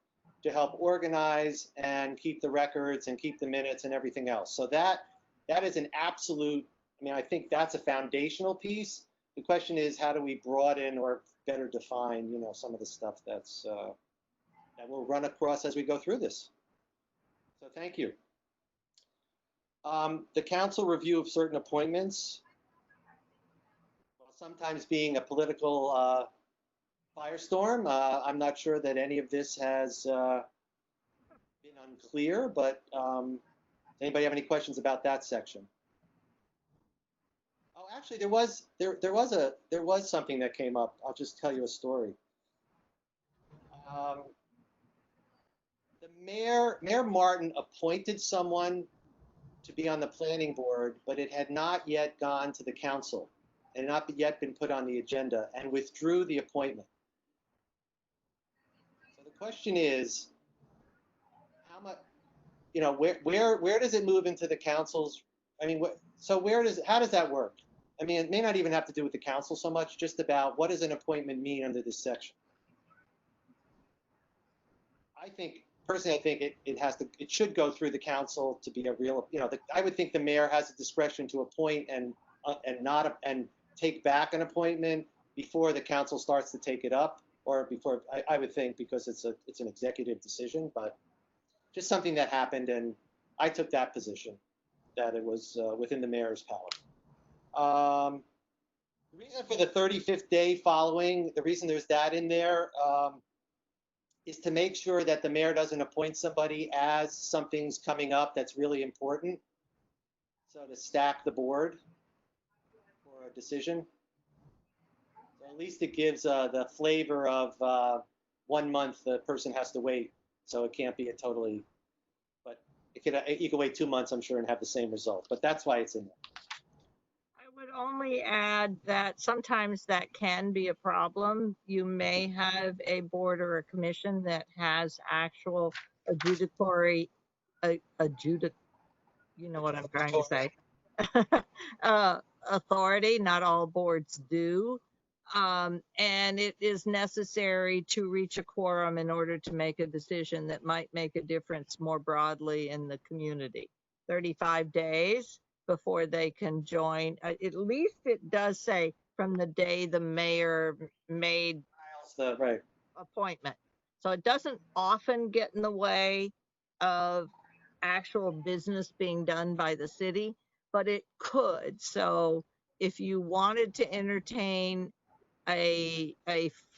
[SPEAKER 1] to help organize and keep the records and keep the minutes and everything else. So that is an absolute, I mean, I think that's a foundational piece. The question is, how do we broaden or better define, some of the stuff that we'll run across as we go through this. So thank you. The council review of certain appointments, well, sometimes being a political firestorm, I'm not sure that any of this has been unclear, but anybody have any questions about that section? Oh, actually, there was something that came up. I'll just tell you a story. The Mayor Martin appointed someone to be on the planning board, but it had not yet gone to the council and not yet been put on the agenda, and withdrew the appointment. So the question is, how much, where does it move into the council's? I mean, how does that work? I mean, it may not even have to do with the council so much, just about what does an appointment mean under this section. personally, I think it should go through the council to be a real, I would think the mayor has the discretion to appoint and take back an appointment before the council starts to take it up, or before, I would think, because it's an executive decision, but just something that happened, and I took that position, that it was within the mayor's power. The reason for the 35th day following, the reason there's that in there is to make sure that the mayor doesn't appoint somebody as something's coming up that's really important. So to stack the board for a decision. So at least it gives the flavor of 1 month the person has to wait. So it can't be a totally, but you can wait 2 months, I'm sure, and have the same result. But that's why it's in there.
[SPEAKER 4] I would only add that sometimes that can be a problem. You may have a board or a commission that has actual adjudicatory, you know what I'm trying to say, authority. Not all boards do. And it is necessary to reach a quorum in order to make a decision that might make a difference more broadly in the community. 35 days before they can join. At least it does say from the day the mayor made
[SPEAKER 1] right
[SPEAKER 4] appointment. So it doesn't often get in the way of actual business being done by the city, but it could. So if you wanted to entertain a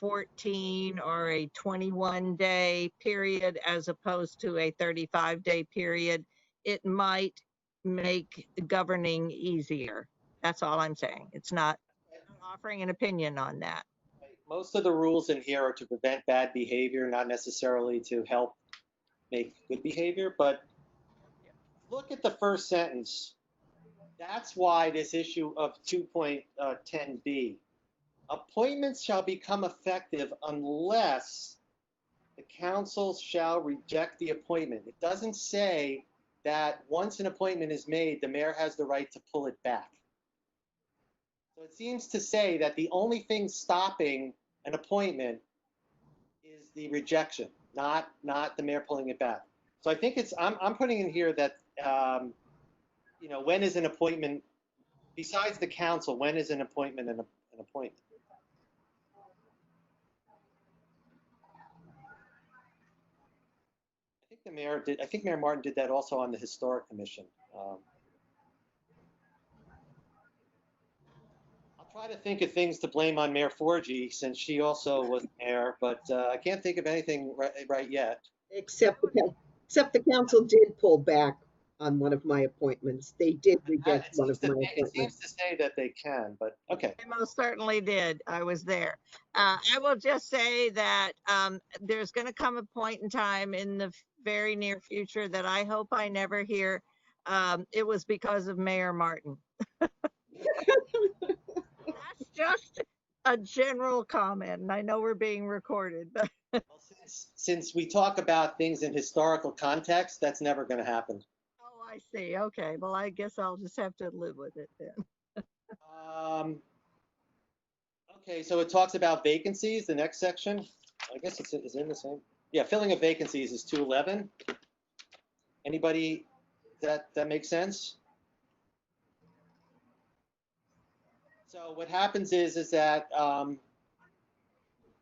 [SPEAKER 4] 14 or a 21 day period as opposed to a 35 day period, it might make governing easier. That's all I'm saying. It's not offering an opinion on that.
[SPEAKER 1] Most of the rules in here are to prevent bad behavior, not necessarily to help make good behavior. But look at the first sentence. That's why this issue of 2.10b, appointments shall become effective unless the council shall reject the appointment. It doesn't say that once an appointment is made, the mayor has the right to pull it back. So it seems to say that the only thing stopping an appointment is the rejection, not the mayor pulling it back. So I think I'm putting in here that, when is an appointment, besides the council, when is an appointment an appointment? I think Mayor Martin did that also on the Historic Commission. I'll try to think of things to blame on Mayor Forgy, since she also was mayor, but I can't think of anything right yet.
[SPEAKER 5] Except the council did pull back on one of my appointments. They did reject one of my
[SPEAKER 1] It
[SPEAKER 5] appointments.
[SPEAKER 1] seems to say that they can, but okay.
[SPEAKER 4] They most certainly did. I was there. I will just say that there's going to come a point in time in the very near future that I hope I never hear. It was because of Mayor Martin. That's just a general comment, and I know we're being recorded, but
[SPEAKER 1] Well, since we talk about things in historical context, that's never going to happen.
[SPEAKER 4] oh, I see. Okay, well, I guess I'll just have to live with it then.
[SPEAKER 1] Okay, so it talks about vacancies, the next section. I guess it's in the same. Yeah, filling of vacancies is 211. Anybody that makes sense? So what happens is that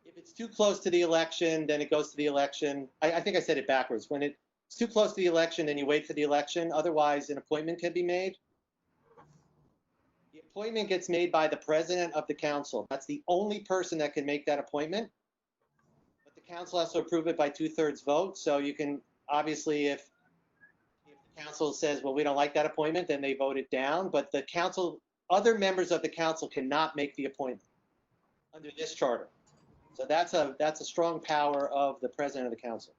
[SPEAKER 1] if it's too close to the election, then it goes to the election. I think I said it backwards. When it's too close to the election, then you wait for the election. Otherwise, an appointment can be made. The appointment gets made by the president of the council. That's the only person that can make that appointment. But the council has to approve it by 2/3 vote. So you can, obviously, if the council says, well, we don't like that appointment, then they vote it down. But the council, other members of the council cannot make the appointment under this charter. So that's a strong power of the president of the council.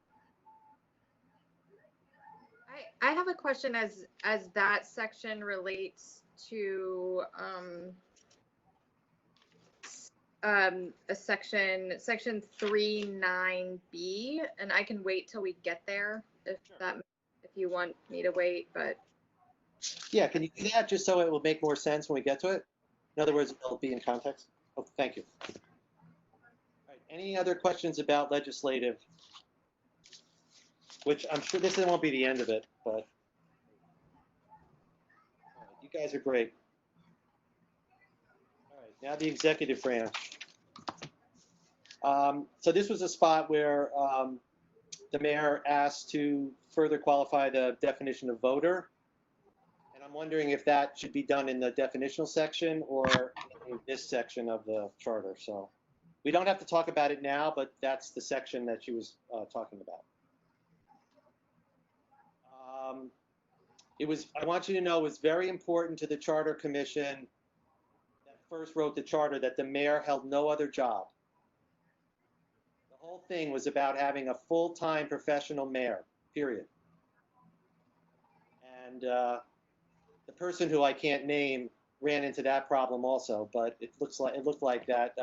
[SPEAKER 7] I have a question as that section relates to a section 39B, and I can wait till we get there if you want me to wait, but
[SPEAKER 1] Yeah, can you do that just so it will make more sense when we get to it? In other words, it'll be in context. Oh, thank you. All right, any other questions about legislative which I'm sure this won't be the end of it, but all right, you guys are great. All right, now the executive branch. So this was a spot where the mayor asked to further qualify the definition of voter. And I'm wondering if that should be done in the definitional section or in this section of the charter. So we don't have to talk about it now, but that's the section that she was talking about. I want you to know, it was very important to the Charter Commission that first wrote the charter that the mayor held no other job. The whole thing was about having a full-time professional mayor, period. And the person who I can't name ran into that problem also, but it looked like that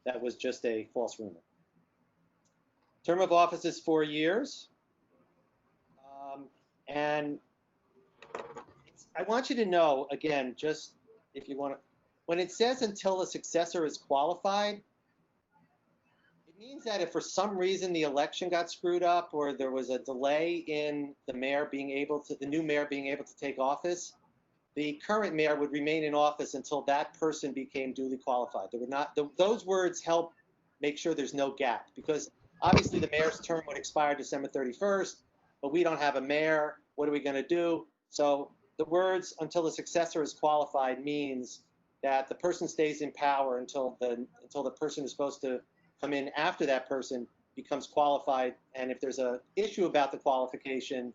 [SPEAKER 1] that was just a false rumor. Term of office is 4 years. And I want you to know, again, just if you want to, when it says until a successor is qualified, it means that if for some reason the election got screwed up or there was a delay in the mayor being able to, the new mayor being able to take office, the current mayor would remain in office until that person became duly qualified. There would not, those words help make sure there's no gap, because obviously the mayor's term would expire December 31st, but we don't have a mayor. What are we going to do? So the words until the successor is qualified means that the person stays in power until the person who's supposed to come in after that person becomes qualified. And if there's an issue about the qualification,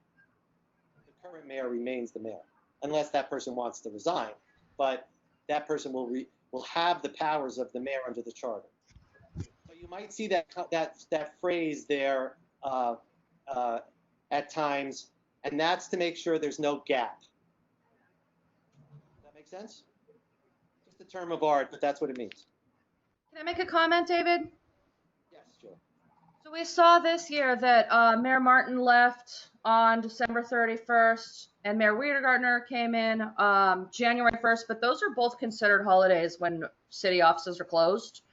[SPEAKER 1] the current mayor remains the mayor, unless that person wants to resign. But that person will have the powers of the mayor under the charter. So you might see that phrase there at times, and that's to make sure there's no gap. Does that make sense? Just a term of art, but that's what it means.
[SPEAKER 2] Can I make a comment, David?
[SPEAKER 1] Yes, sure.
[SPEAKER 2] So we saw this year that Mayor Martin left on December 31st and Mayor Weidergartner came in January 1st, but those are both considered holidays when city offices are closed.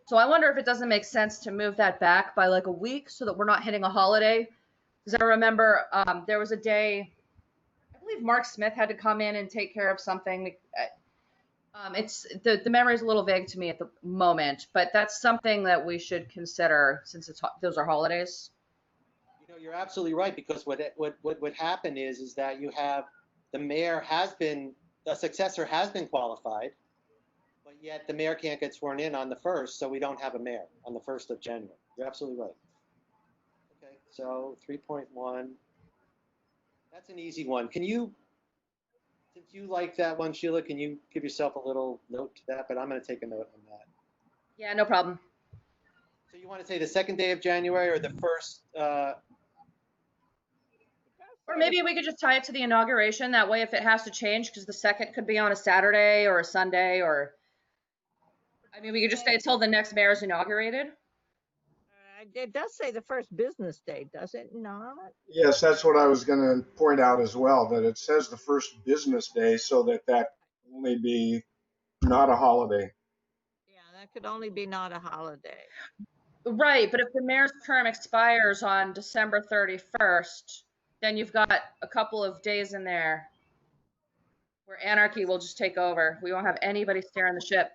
[SPEAKER 2] So I wonder if it doesn't make sense to move that back by like a week so that we're not hitting a holiday. Because I remember there was a day, I believe Mark Smith had to come in and take care of something. It's the memory is a little vague to me at the moment, but that's something that we should consider since those are holidays.
[SPEAKER 1] You know, you're absolutely right, because what would happen is that you have the successor has been qualified, but yet the mayor can't get sworn in on the 1st, so we don't have a mayor on the 1st of January. You're absolutely right. Okay, so 3.1, that's an easy one. Can you, since you like that one, Sheila, can you give yourself a little note to that? But I'm going to take a note on that.
[SPEAKER 2] Yeah, no problem.
[SPEAKER 1] So you want to say the 2nd day of January or the 1st?
[SPEAKER 2] Or maybe we could just tie it to the inauguration. That way, if it has to change, because the 2nd could be on a Saturday or a Sunday, or, I mean, we could just say until the next mayor is inaugurated.
[SPEAKER 4] It does say the first business day, does it not?
[SPEAKER 8] Yes, that's what I was going to point out as well, that it says the first business day, so that only be not a holiday.
[SPEAKER 4] Yeah, that could only be not a holiday.
[SPEAKER 2] Right, but if the mayor's term expires on December 31st, then you've got a couple of days in there where anarchy will just take over. We won't have anybody steering the ship.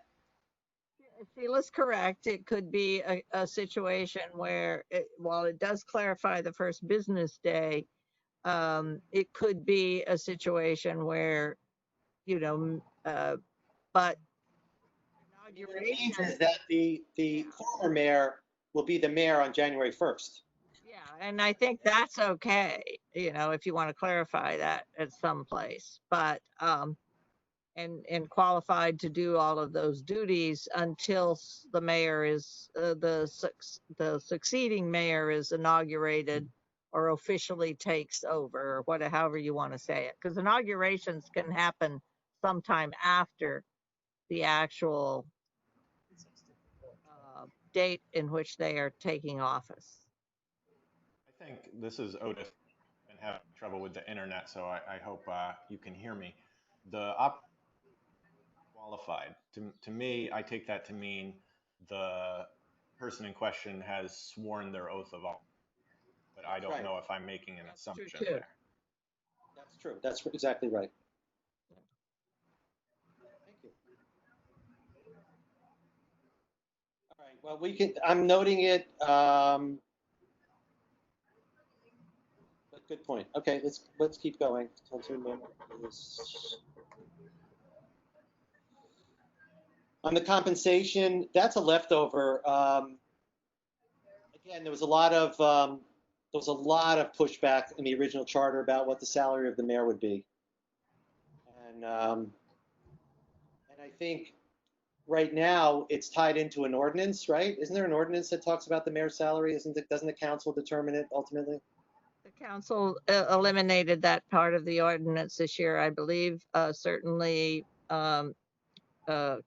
[SPEAKER 4] Sheila's correct. It could be a situation where, while it does clarify the first business day, it could be a situation where, but
[SPEAKER 1] What it means is that the former mayor will be the mayor on January 1st.
[SPEAKER 4] Yeah, and I think that's okay, if you want to clarify that at some place, but, and qualified to do all of those duties until the mayor is, the succeeding mayor is inaugurated or officially takes over, or however you want to say it, because inaugurations can happen sometime after the actual date in which they are taking office.
[SPEAKER 3] I think this is Otis and have trouble with the internet, so I hope you can hear me. The qualified, to me, I take that to mean the person in question has sworn their oath of office. but I don't
[SPEAKER 1] Right.
[SPEAKER 3] know if I'm making an
[SPEAKER 4] That's true,
[SPEAKER 3] assumption
[SPEAKER 4] too.
[SPEAKER 3] there.
[SPEAKER 1] That's true. That's exactly right. Thank you. All right, well, I'm noting it. But good point. Okay, let's keep going. On the compensation, that's a leftover. Again, there was a lot of pushback in the original charter about what the salary of the mayor would be, and I think right now it's tied into an ordinance, right? Isn't there an ordinance that talks about the mayor's salary? Doesn't the council determine it ultimately?
[SPEAKER 4] The council eliminated that part of the ordinance this year, I believe. Certainly,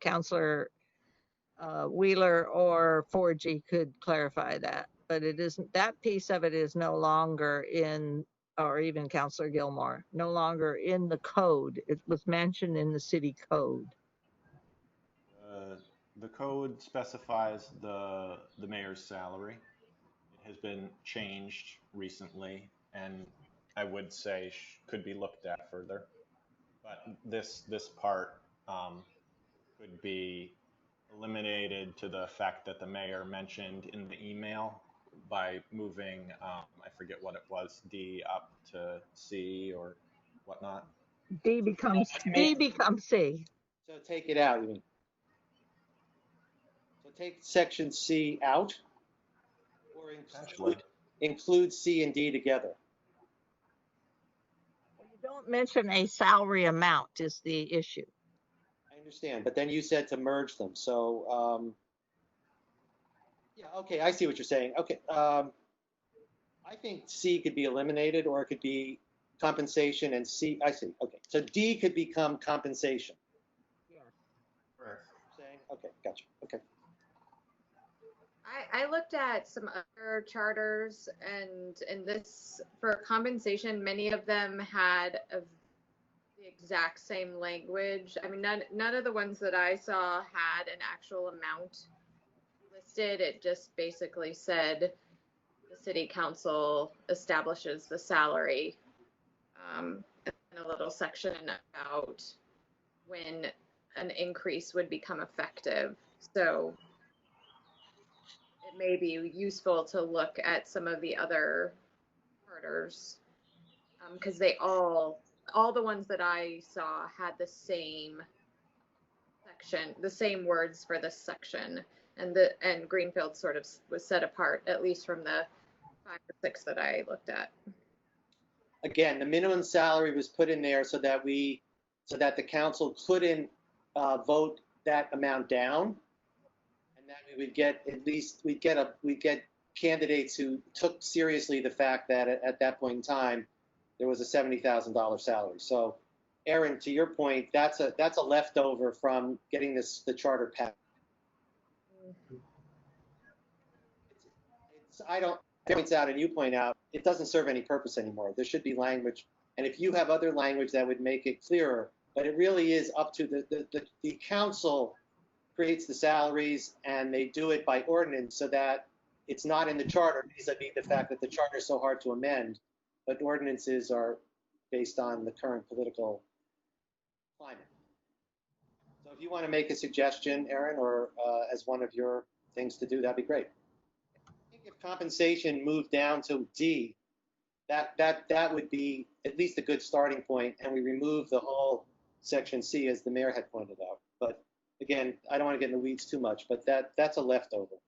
[SPEAKER 4] Councilor Wheeler or 4G could clarify that, but it isn't, that piece of it is no longer in, or even Councilor Gilmore, no longer in the code. It was mentioned in the city code.
[SPEAKER 3] The code specifies the mayor's salary. It has been changed recently, and I would say could be looked at further. But this part could be eliminated to the effect that the mayor mentioned in the email by moving, I forget what it was, D up to C or whatnot.
[SPEAKER 4] D becomes C.
[SPEAKER 1] So take it out, you mean? So take section C out, or include C and D together.
[SPEAKER 4] Well, you don't mention a salary amount is the issue.
[SPEAKER 1] I understand, but then you said to merge them. So, yeah, okay, I see what you're saying. Okay, I think C could be eliminated, or it could be compensation, and C, I see. Okay, so D could become compensation.
[SPEAKER 4] Yes.
[SPEAKER 3] Correct.
[SPEAKER 1] Saying, okay, gotcha. Okay.
[SPEAKER 7] I looked at some other charters, and in this, for compensation, many of them had the exact same language. I mean, none of the ones that I saw had an actual amount listed. It just basically said the city council establishes the salary, and a little section about when an increase would become effective. So it may be useful to look at some of the other charters, because they all the ones that I saw had the same section, the same words for this section, and Greenfield sort of was set apart, at least from the 5 or 6 that I looked at.
[SPEAKER 1] Again, the minimum salary was put in there so that the council couldn't vote that amount down, and that we would get we'd get candidates who took seriously the fact that at that point in time there was a $70,000 salary. So, Aaron, to your point, that's a leftover from getting the charter passed. Points out and you point out, it doesn't serve any purpose anymore. There should be language, and if you have other language that would make it clearer, but it really is up to the council creates the salaries, and they do it by ordinance so that it's not in the charter vis-a-vis the fact that the charter is so hard to amend, but ordinances are based on the current political climate. So if you want to make a suggestion, Aaron, or as one of your things to do, that'd be great. If compensation moved down to D, that would be at least a good starting point, and we remove the whole section C, as the mayor had pointed out. But again, I don't want to get in the weeds too much, but that's a leftover.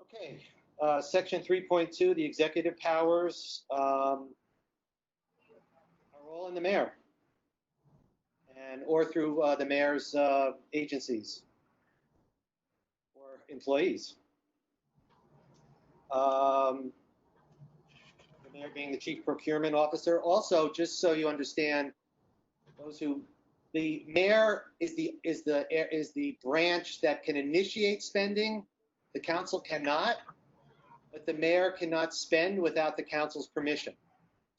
[SPEAKER 1] Okay, section 3.2, the executive powers are all in the mayor, or through the mayor's agencies or employees. The mayor being the chief procurement officer. Also, just so you understand, the mayor is the branch that can initiate spending. The council cannot, but the mayor cannot spend without the council's permission.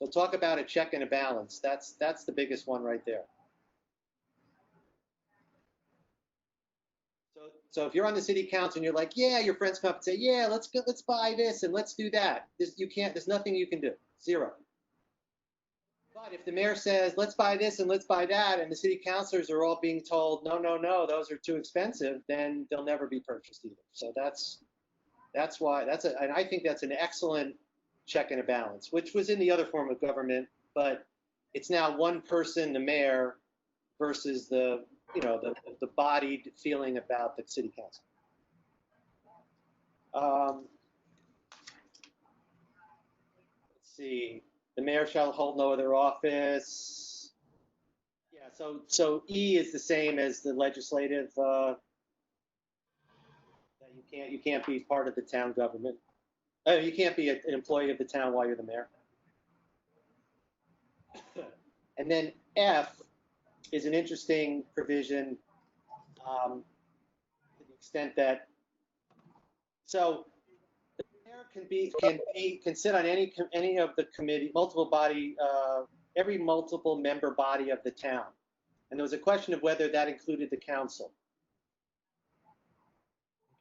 [SPEAKER 1] So talk about a check and a balance. That's the biggest one right there. So if you're on the city council and you're like, yeah, your friends come up and say, yeah, let's buy this and let's do that. There's nothing you can do. Zero. But if the mayor says, let's buy this and let's buy that, and the city councilors are all being told, no, no, no, those are too expensive, then they'll never be purchased either. So that's why and I think that's an excellent check and a balance, which was in the other form of government, but it's now one person, the mayor, versus the bodied feeling about the city council. Let's see. The mayor shall hold no other office. Yeah, so E is the same as the legislative. That you can't be part of the town government. You can't be an employee of the town while you're the mayor. And then F is an interesting provision to the extent that so the mayor can sit on any of the committee, every multiple member body of the town. And there was a question of whether that included the council.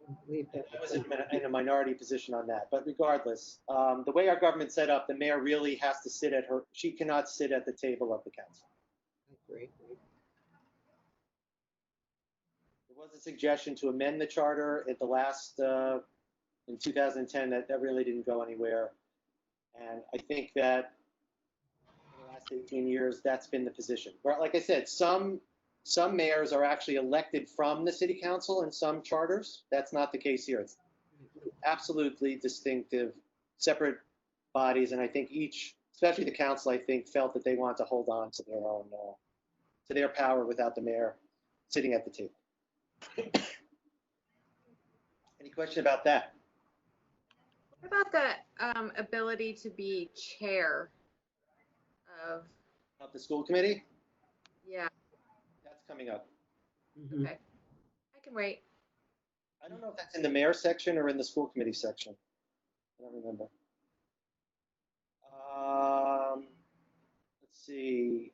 [SPEAKER 1] I was in a minority position on that, but regardless, the way our government's set up, the mayor really has to she cannot sit at the table of the council.
[SPEAKER 5] Great.
[SPEAKER 1] There was a suggestion to amend the charter at the last, in 2010, that really didn't go anywhere. And I think that in the last 18 years, that's been the position. But like I said, some mayors are actually elected from the city council in some charters. That's not the case here. It's absolutely distinctive, separate bodies. And I think each, especially the council, I think, felt that they wanted to hold on to their own, to their power without the mayor sitting at the table. Any question about that?
[SPEAKER 7] What about the ability to be chair of
[SPEAKER 1] the school committee?
[SPEAKER 7] Yeah.
[SPEAKER 1] That's coming up.
[SPEAKER 5] Mhm.
[SPEAKER 7] Okay. I can wait.
[SPEAKER 1] I don't know if that's in the mayor section or in the school committee section. I don't remember. Let's see.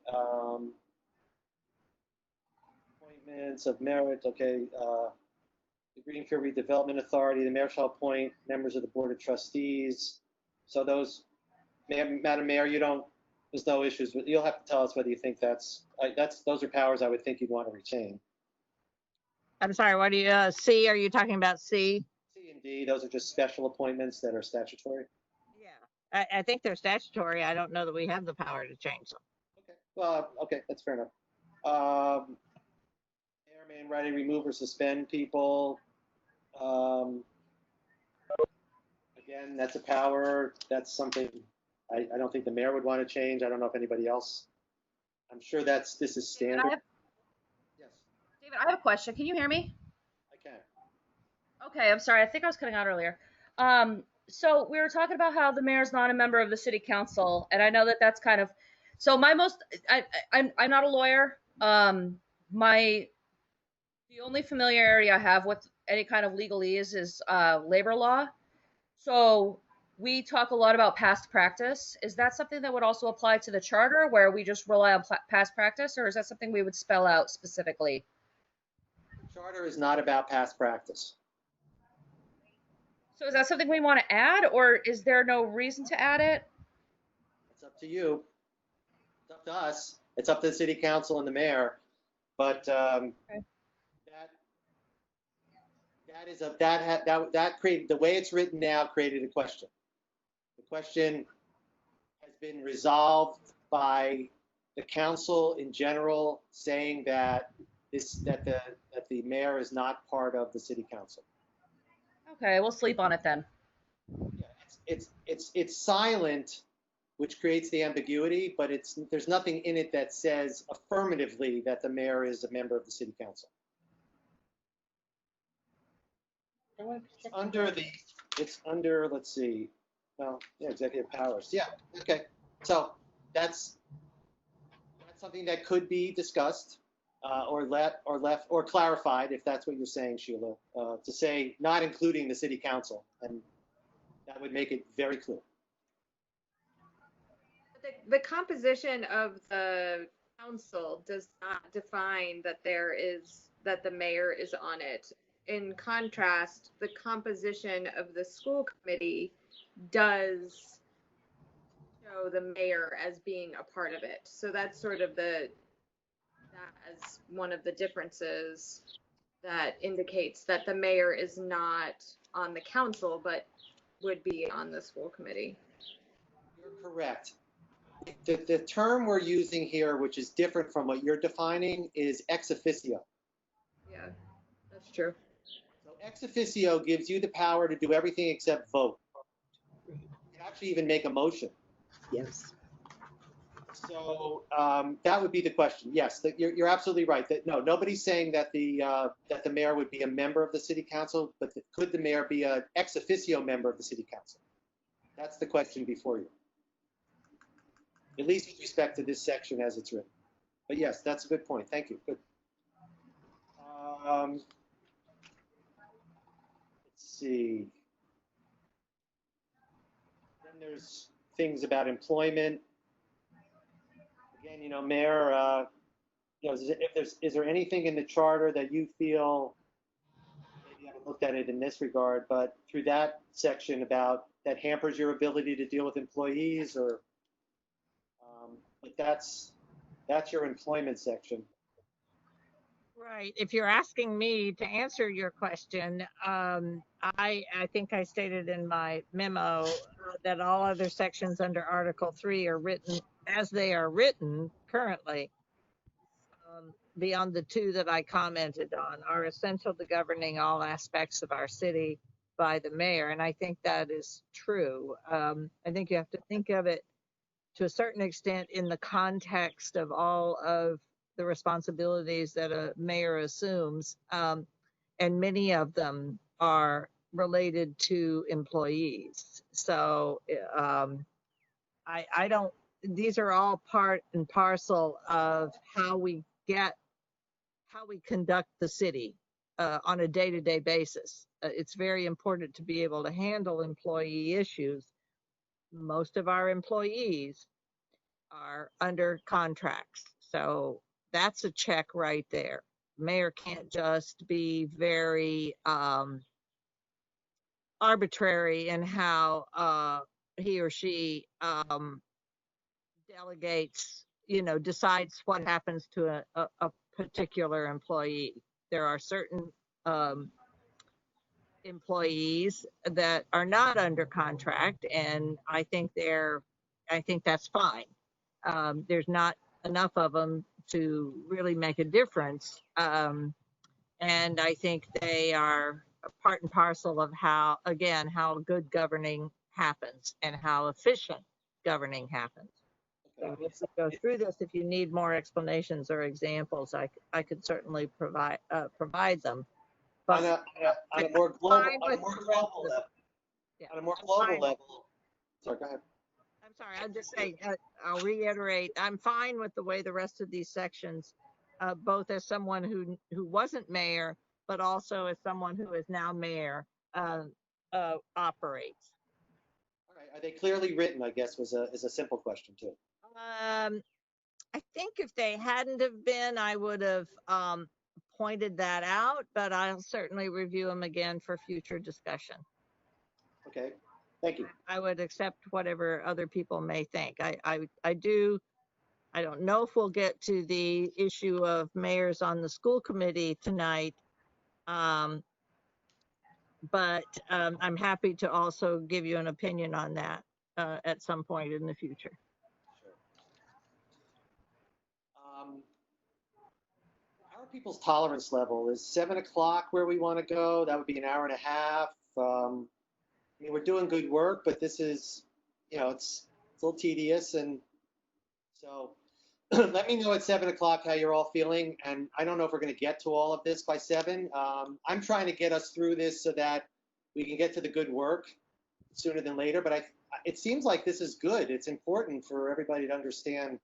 [SPEAKER 1] Appointments of merit. Okay. The Greenfield Redevelopment Authority. The mayor shall appoint members of the board of trustees. So those, Madam Mayor, there's no issues with. You'll have to tell us whether you think those are powers I would think you'd want to retain.
[SPEAKER 4] I'm sorry, what do you, C, are you talking about C?
[SPEAKER 1] C and D, those are just special appointments that are statutory.
[SPEAKER 4] Yeah, I think they're statutory. I don't know that we have the power to change them.
[SPEAKER 1] Okay, well, okay, that's fair enough. Mayor may in writing remove or suspend people. Again, that's a power. That's something I don't think the mayor would want to change. I don't know if anybody else. I'm sure this is standard. Yes,
[SPEAKER 2] David, I have a question. Can you hear me?
[SPEAKER 1] I can.
[SPEAKER 2] Okay, I'm sorry. I think I was cutting out earlier. So we were talking about how the mayor's not a member of the city council, and I know that that's kind of. So I'm not a lawyer. The only familiarity I have with any kind of legalese is labor law. So we talk a lot about past practice. Is that something that would also apply to the charter, where we just rely on past practice, or is that something we would spell out specifically?
[SPEAKER 1] The charter is not about past practice.
[SPEAKER 2] So is that something we want to add, or is there no reason to add it?
[SPEAKER 1] It's up to you. It's up to us. It's up to the city council and the mayor. But
[SPEAKER 2] Okay.
[SPEAKER 1] that created, the way it's written now created a question. The question has been resolved by the council in general, saying that the mayor is not part of the city council.
[SPEAKER 2] Okay, we'll sleep on it then.
[SPEAKER 1] Yeah, it's silent, which creates the ambiguity, but there's nothing in it that says affirmatively that the mayor is a member of the city council. It's under, let's see, well, yeah, executive powers. Yeah, okay. So that's something that could be discussed or clarified, if that's what you're saying, Sheila, to say not including the city council, and that would make it very clear.
[SPEAKER 7] The composition of the council does not define that the mayor is on it. in contrast, the composition of the school committee does show the mayor as being a part of it. So that's sort of that as one of the differences that indicates that the mayor is not on the council, but would be on the school committee.
[SPEAKER 1] You're correct. The term we're using here, which is different from what you're defining, is ex officio.
[SPEAKER 7] Yeah, that's true.
[SPEAKER 1] So ex officio gives you the power to do everything except vote. You can actually even make a motion.
[SPEAKER 5] Yes.
[SPEAKER 1] So that would be the question. Yes, you're absolutely right. That no, nobody's saying that the mayor would be a member of the city council, but could the mayor be an ex officio member of the city council? That's the question before you. At least with respect to this section as it's written. But yes, that's a good point. Thank you. Good. Let's see. Then there's things about employment. Again, Mayor, is there anything in the charter that you feel, maybe I haven't looked at it in this regard, but through that section about that hampers your ability to deal with employees, or but that's your employment section.
[SPEAKER 4] Right. If you're asking me to answer your question, I think I stated in my memo that all other sections under Article 3 are written as they are written currently, beyond the two that I commented on, are essential to governing all aspects of our city by the mayor. And I think that is true. I think you have to think of it to a certain extent in the context of all of the responsibilities that a mayor assumes, and many of them are related to employees. So I don't, these are all part and parcel of how we conduct the city on a day-to-day basis. It's very important to be able to handle employee issues. Most of our employees are under contracts. So that's a check right there. Mayor can't just be very arbitrary in how he or she delegates, decides what happens to a particular employee. There are certain employees that are not under contract, and I think that's fine. There's not enough of them to really make a difference. And I think they are part and parcel of how good governing happens and how efficient governing happens. So if we go through this, if you need more explanations or examples, I could certainly provide them. But
[SPEAKER 1] On a more global level.
[SPEAKER 4] Yeah.
[SPEAKER 1] On a more global level. Sorry, go ahead.
[SPEAKER 4] I'm sorry, I'll just say, I'll reiterate, I'm fine with the way the rest of these sections, both as someone who wasn't mayor, but also as someone who is now mayor, operates.
[SPEAKER 1] All right. Are they clearly written, I guess, is a simple question too.
[SPEAKER 4] I think if they hadn't have been, I would have pointed that out, but I'll certainly review them again for future discussion.
[SPEAKER 1] Okay. Thank you.
[SPEAKER 4] I would accept whatever other people may think. I don't know if we'll get to the issue of mayors on the school committee tonight, but I'm happy to also give you an opinion on that at some point in the future.
[SPEAKER 1] Sure. Our people's tolerance level is 7 o'clock where we want to go. That would be an hour and a half. I mean, we're doing good work, but this is, it's a little tedious. And so let me know at 7 o'clock how you're all feeling. And I don't know if we're going to get to all of this by 7. I'm trying to get us through this so that we can get to the good work sooner than later. But it seems like this is good. It's important for everybody to understand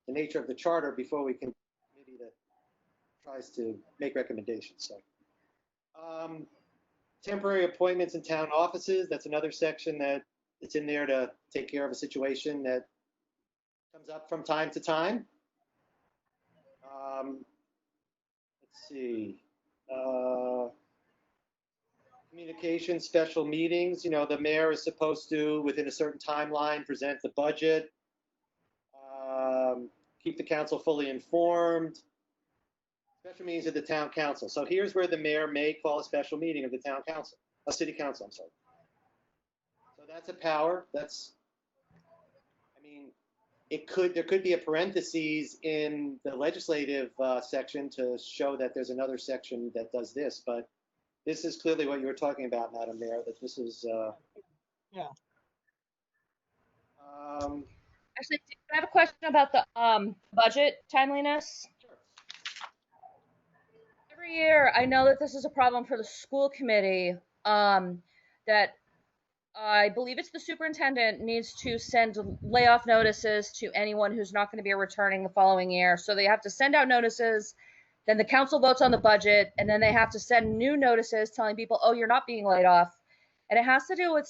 [SPEAKER 1] the nature of the charter before we can maybe tries to make recommendations. So. Temporary appointments in town offices, that's another section that it's in there to take care of a situation that comes up from time to time. Let's see. Communication, special meetings, the mayor is supposed to, within a certain timeline, present the budget, keep the council fully informed. Special meetings of the town council. So here's where the mayor may call a special meeting of the town council, a city council, I'm sorry. So that's a power. There could be a parentheses in the legislative section to show that there's another section that does this, but this is clearly what you were talking about, Madam Mayor, that this is.
[SPEAKER 4] Yeah.
[SPEAKER 2] Actually, I have a question about the budget timeliness.
[SPEAKER 1] Sure.
[SPEAKER 2] Every year, I know that this is a problem for the school committee, that I believe it's the superintendent needs to send layoff notices to anyone who's not going to be returning the following year. So they have to send out notices, then the council votes on the budget, and then they have to send new notices telling people, oh, you're not being laid off. And it has to do with,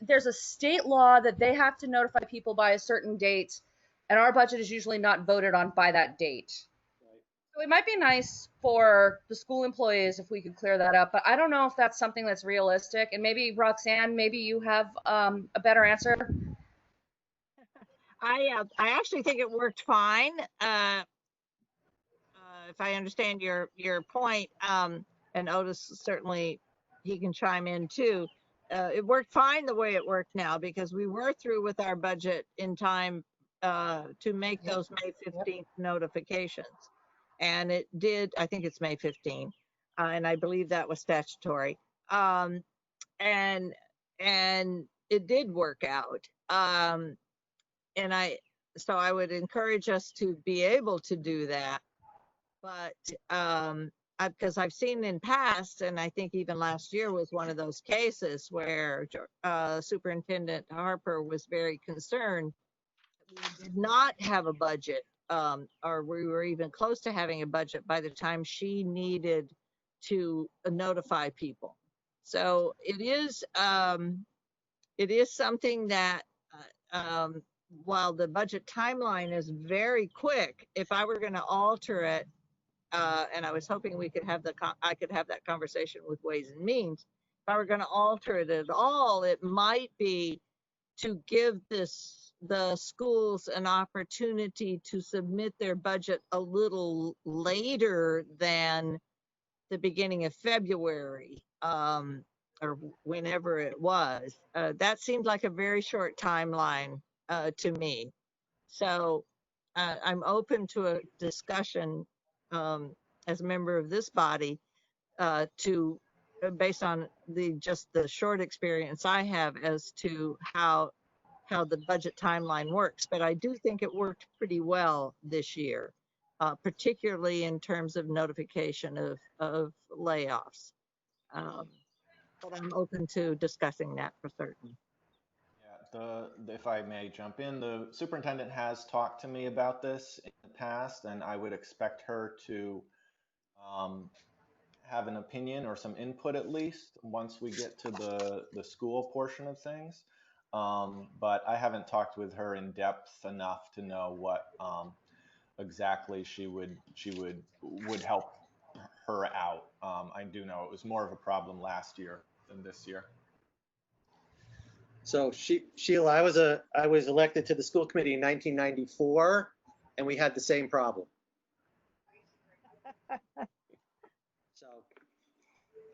[SPEAKER 2] there's a state law that they have to notify people by a certain date, and our budget is usually not voted on by that date. So it might be nice for the school employees if we could clear that up, but I don't know if that's something that's realistic. And maybe Roxanne, maybe you have a better answer.
[SPEAKER 4] I actually think it worked fine. If I understand your point, and Otis certainly he can chime in too. It worked fine the way it worked now because we were through with our budget in time to make those May 15th notifications. And it did, I think it's May 15, and I believe that was statutory. And it did work out. So I would encourage us to be able to do that. But because I've seen in past, and I think even last year was one of those cases where Superintendent Harper was very concerned. We did not have a budget, or we were even close to having a budget by the time she needed to notify people. So it is something that while the budget timeline is very quick, if I were going to alter it, and I was hoping we could have I could have that conversation with Ways and Means. If I were going to alter it at all, it might be to give the schools an opportunity to submit their budget a little later than the beginning of February, or whenever it was. That seemed like a very short timeline to me. So I'm open to a discussion as a member of this body to based on just the short experience I have as to how the budget timeline works. But I do think it worked pretty well this year, particularly in terms of notification of layoffs. But I'm open to discussing that for certain.
[SPEAKER 3] If I may jump in, the superintendent has talked to me about this in the past, and I would expect her to have an opinion or some input at least once we get to the school portion of things. But I haven't talked with her in depth enough to know what exactly she would help her out. I do know it was more of a problem last year than this year.
[SPEAKER 1] So Sheila, I was elected to the school committee in 1994, and we had the same problem. So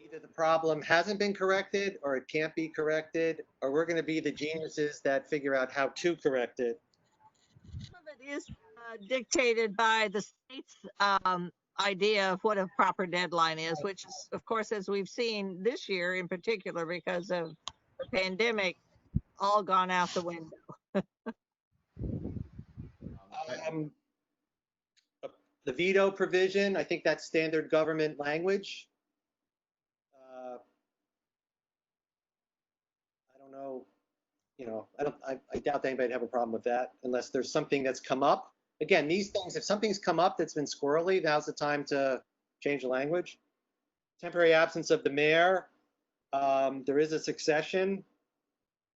[SPEAKER 1] either the problem hasn't been corrected, or it can't be corrected, or we're going to be the geniuses that figure out how to correct it.
[SPEAKER 4] Some of it is dictated by the state's idea of what a proper deadline is, which is, of course, as we've seen this year in particular because of the pandemic, all gone out the window.
[SPEAKER 1] The veto provision, I think that's standard government language. I don't know, I doubt anybody would have a problem with that unless there's something that's come up. Again, these things, if something's come up that's been squirrely, now's the time to change the language. Temporary absence of the mayor. There is a succession.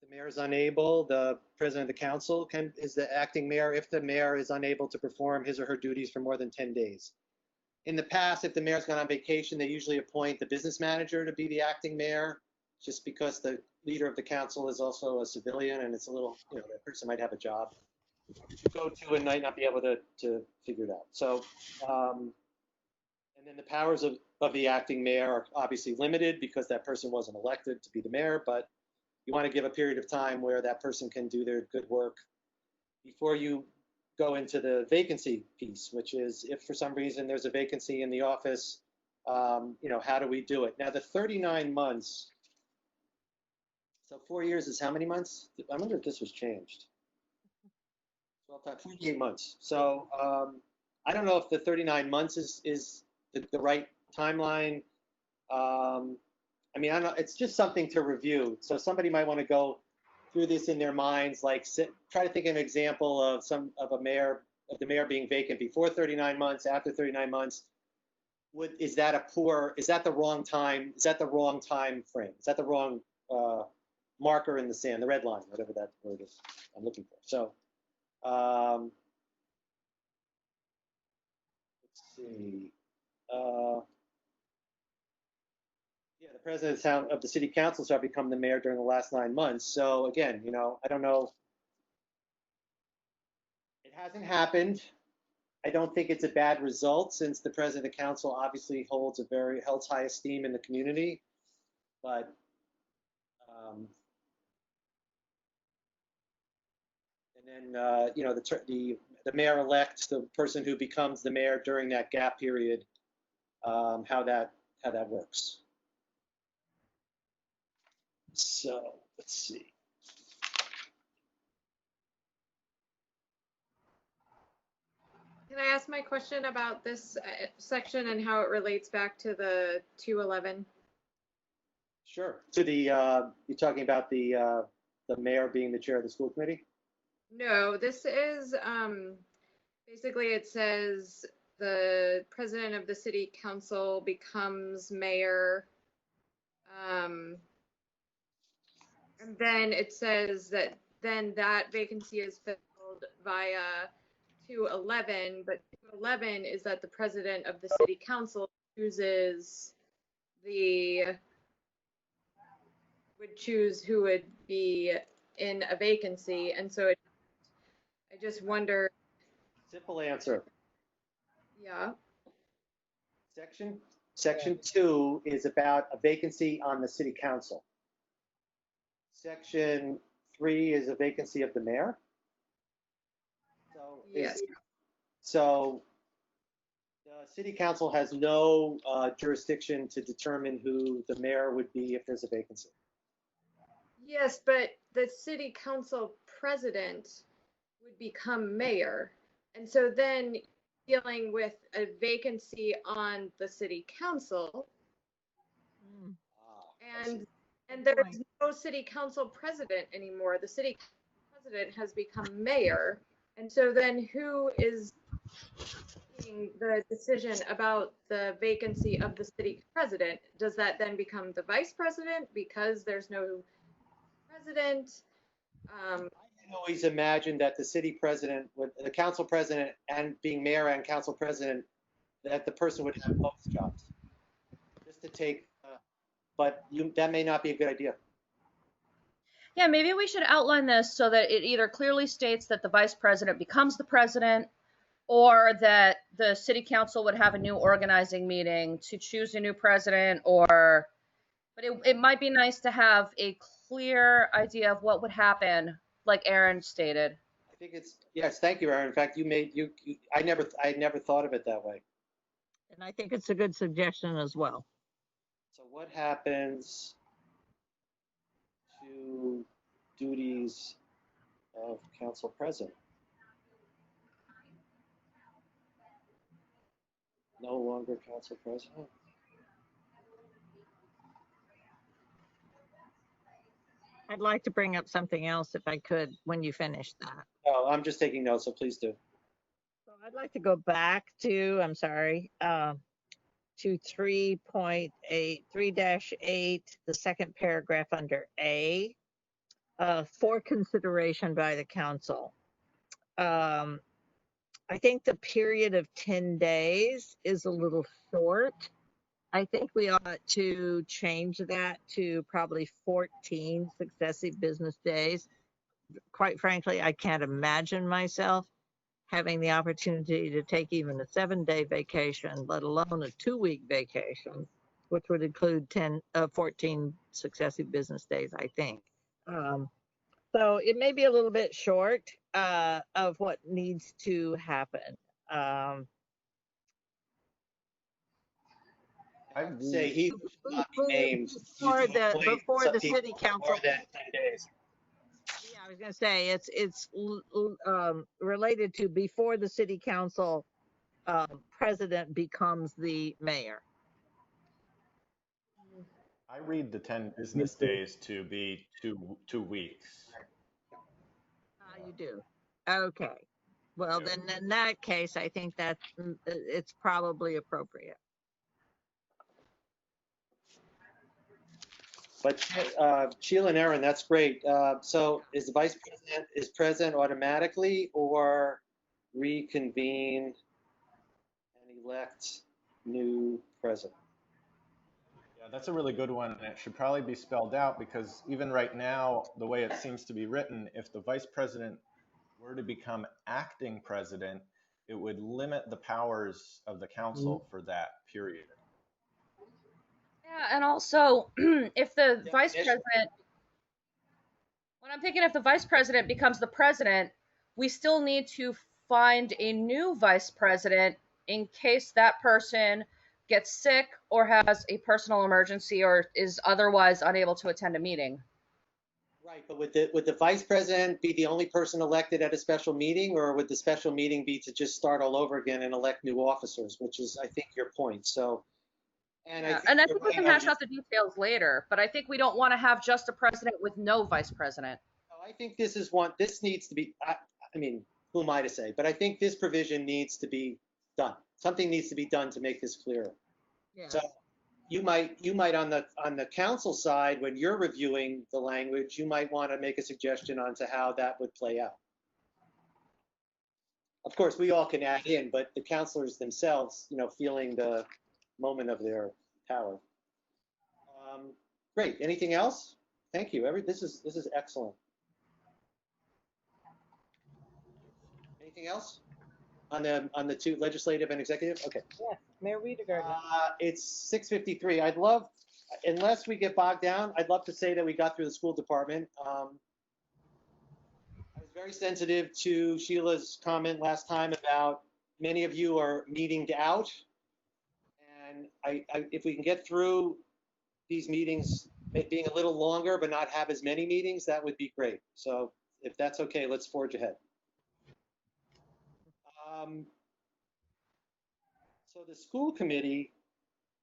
[SPEAKER 1] The mayor is unable, the president of the council is the acting mayor if the mayor is unable to perform his or her duties for more than 10 days. In the past, if the mayor's gone on vacation, they usually appoint the business manager to be the acting mayor. just because the leader of the council is also a civilian and it's a little, that person might have a job to go to and might not be able to figure it out. So, and then the powers of the acting mayor are obviously limited because that person wasn't elected to be the mayor, but you want to give a period of time where that person can do their good work before you go into the vacancy piece, which is if for some reason there's a vacancy in the office, how do we do it? Now, the 39 months, so 4 years is how many months? I wonder if this was changed. 48 months. So I don't know if the 39 months is the right timeline. I mean, I don't know, it's just something to review. So somebody might want to go through this in their minds, like try to think of an example of the mayor being vacant before 39 months, after 39 months. Is that the wrong time? Is that the wrong time frame? Is that the wrong marker in the sand, the red line, whatever that word is I'm looking for? So let's see. Yeah, the president of the city council shall become the mayor during the last 9 months. So again, I don't know. It hasn't happened. I don't think it's a bad result since the president of the council obviously holds high esteem in the community. But and then the mayor-elect, the person who becomes the mayor during that gap period, how that works. So let's see.
[SPEAKER 7] Can I ask my question about this section and how it relates back to the 211?
[SPEAKER 1] Sure. To you're talking about the mayor being the chair of the school committee?
[SPEAKER 7] No, this is basically it says the president of the city council becomes mayor. And then it says that then that vacancy is filled via 211, but 211 is that the president of the city council would choose who would be in a vacancy. And so I just wonder.
[SPEAKER 1] Simple answer.
[SPEAKER 7] Yeah.
[SPEAKER 1] Section 2 is about a vacancy on the city council. Section 3 is a vacancy of the mayor. So
[SPEAKER 7] Yes.
[SPEAKER 1] So the city council has no jurisdiction to determine who the mayor would be if there's a vacancy.
[SPEAKER 7] Yes, but the city council president would become mayor. And so then dealing with a vacancy on the city council, and there's no city council president anymore. The city president has become mayor. And so then who is making the decision about the vacancy of the city president? Does that then become the vice president because there's no president?
[SPEAKER 1] I always imagined that the city president, the council president, and being mayor and council president, that the person would have both jobs. Just to take, but that may not be a good idea.
[SPEAKER 2] Yeah, maybe we should outline this so that it either clearly states that the vice president becomes the president, or that the city council would have a new organizing meeting to choose a new president, but it might be nice to have a clear idea of what would happen, like Aaron stated.
[SPEAKER 1] I think yes, thank you, Aaron. In fact, I never thought of it that way.
[SPEAKER 4] And I think it's a good suggestion as well.
[SPEAKER 1] So what happens to duties of council president? No longer council president?
[SPEAKER 4] I'd like to bring up something else if I could when you finish that.
[SPEAKER 1] No, I'm just taking notes, so please do.
[SPEAKER 4] So I'd like to go back to, to 3.8, 3-8, the second paragraph under A, for consideration by the council. I think the period of 10 days is a little short. I think we ought to change that to probably 14 successive business days. Quite frankly, I can't imagine myself having the opportunity to take even a 7-day vacation, let alone a 2-week vacation, which would include 14 successive business days, I think. So it may be a little bit short of what needs to happen.
[SPEAKER 3] I
[SPEAKER 1] would say he who should not be named.
[SPEAKER 4] Before the
[SPEAKER 1] Some people
[SPEAKER 4] city council.
[SPEAKER 1] more than 10 days.
[SPEAKER 4] Yeah, I was going to say it's related to before the city council president becomes the mayor.
[SPEAKER 3] I read the 10 business days to be two weeks.
[SPEAKER 4] You do. Okay. Well, then in that case, I think that it's probably appropriate.
[SPEAKER 1] But Sheila and Aaron, that's great. So is the vice president present automatically or reconvene and elect new president?
[SPEAKER 3] Yeah, that's a really good one, and it should probably be spelled out because even right now, the way it seems to be written, if the vice president were to become acting president, it would limit the powers of the council for that period.
[SPEAKER 2] Yeah, and also if the vice president, when I'm thinking if the vice president becomes the president, we still need to find a new vice president in case that person gets sick or has a personal emergency or is otherwise unable to attend a meeting.
[SPEAKER 1] Right, but would the vice president be the only person elected at a special meeting, or would the special meeting be to just start all over again and elect new officers, which is, I think, your point. So, and
[SPEAKER 2] Yeah,
[SPEAKER 1] I think
[SPEAKER 2] we can hash out the details later, but I think we don't want to have just a president with no vice president.
[SPEAKER 1] I think this needs to be, I mean, who am I to say, but I think this provision needs to be done. Something needs to be done to make this clearer.
[SPEAKER 4] Yeah.
[SPEAKER 1] So you might on the council side, when you're reviewing the language, you might want to make a suggestion on to how that would play out. Of course, we all can add in, but the councilors themselves, feeling the moment of their power. Great. Anything else? Thank you. This is excellent. Anything else on the two, legislative and executive? Okay.
[SPEAKER 4] Yes, Mayor Wiedegartner.
[SPEAKER 1] It's 6:53. I'd love, unless we get bogged down, I'd love to say that we got through the school department. I was very sensitive to Sheila's comment last time about many of you are meetinged out, and if we can get through these meetings being a little longer but not have as many meetings, that would be great. So if that's okay, let's forge ahead. So the school committee,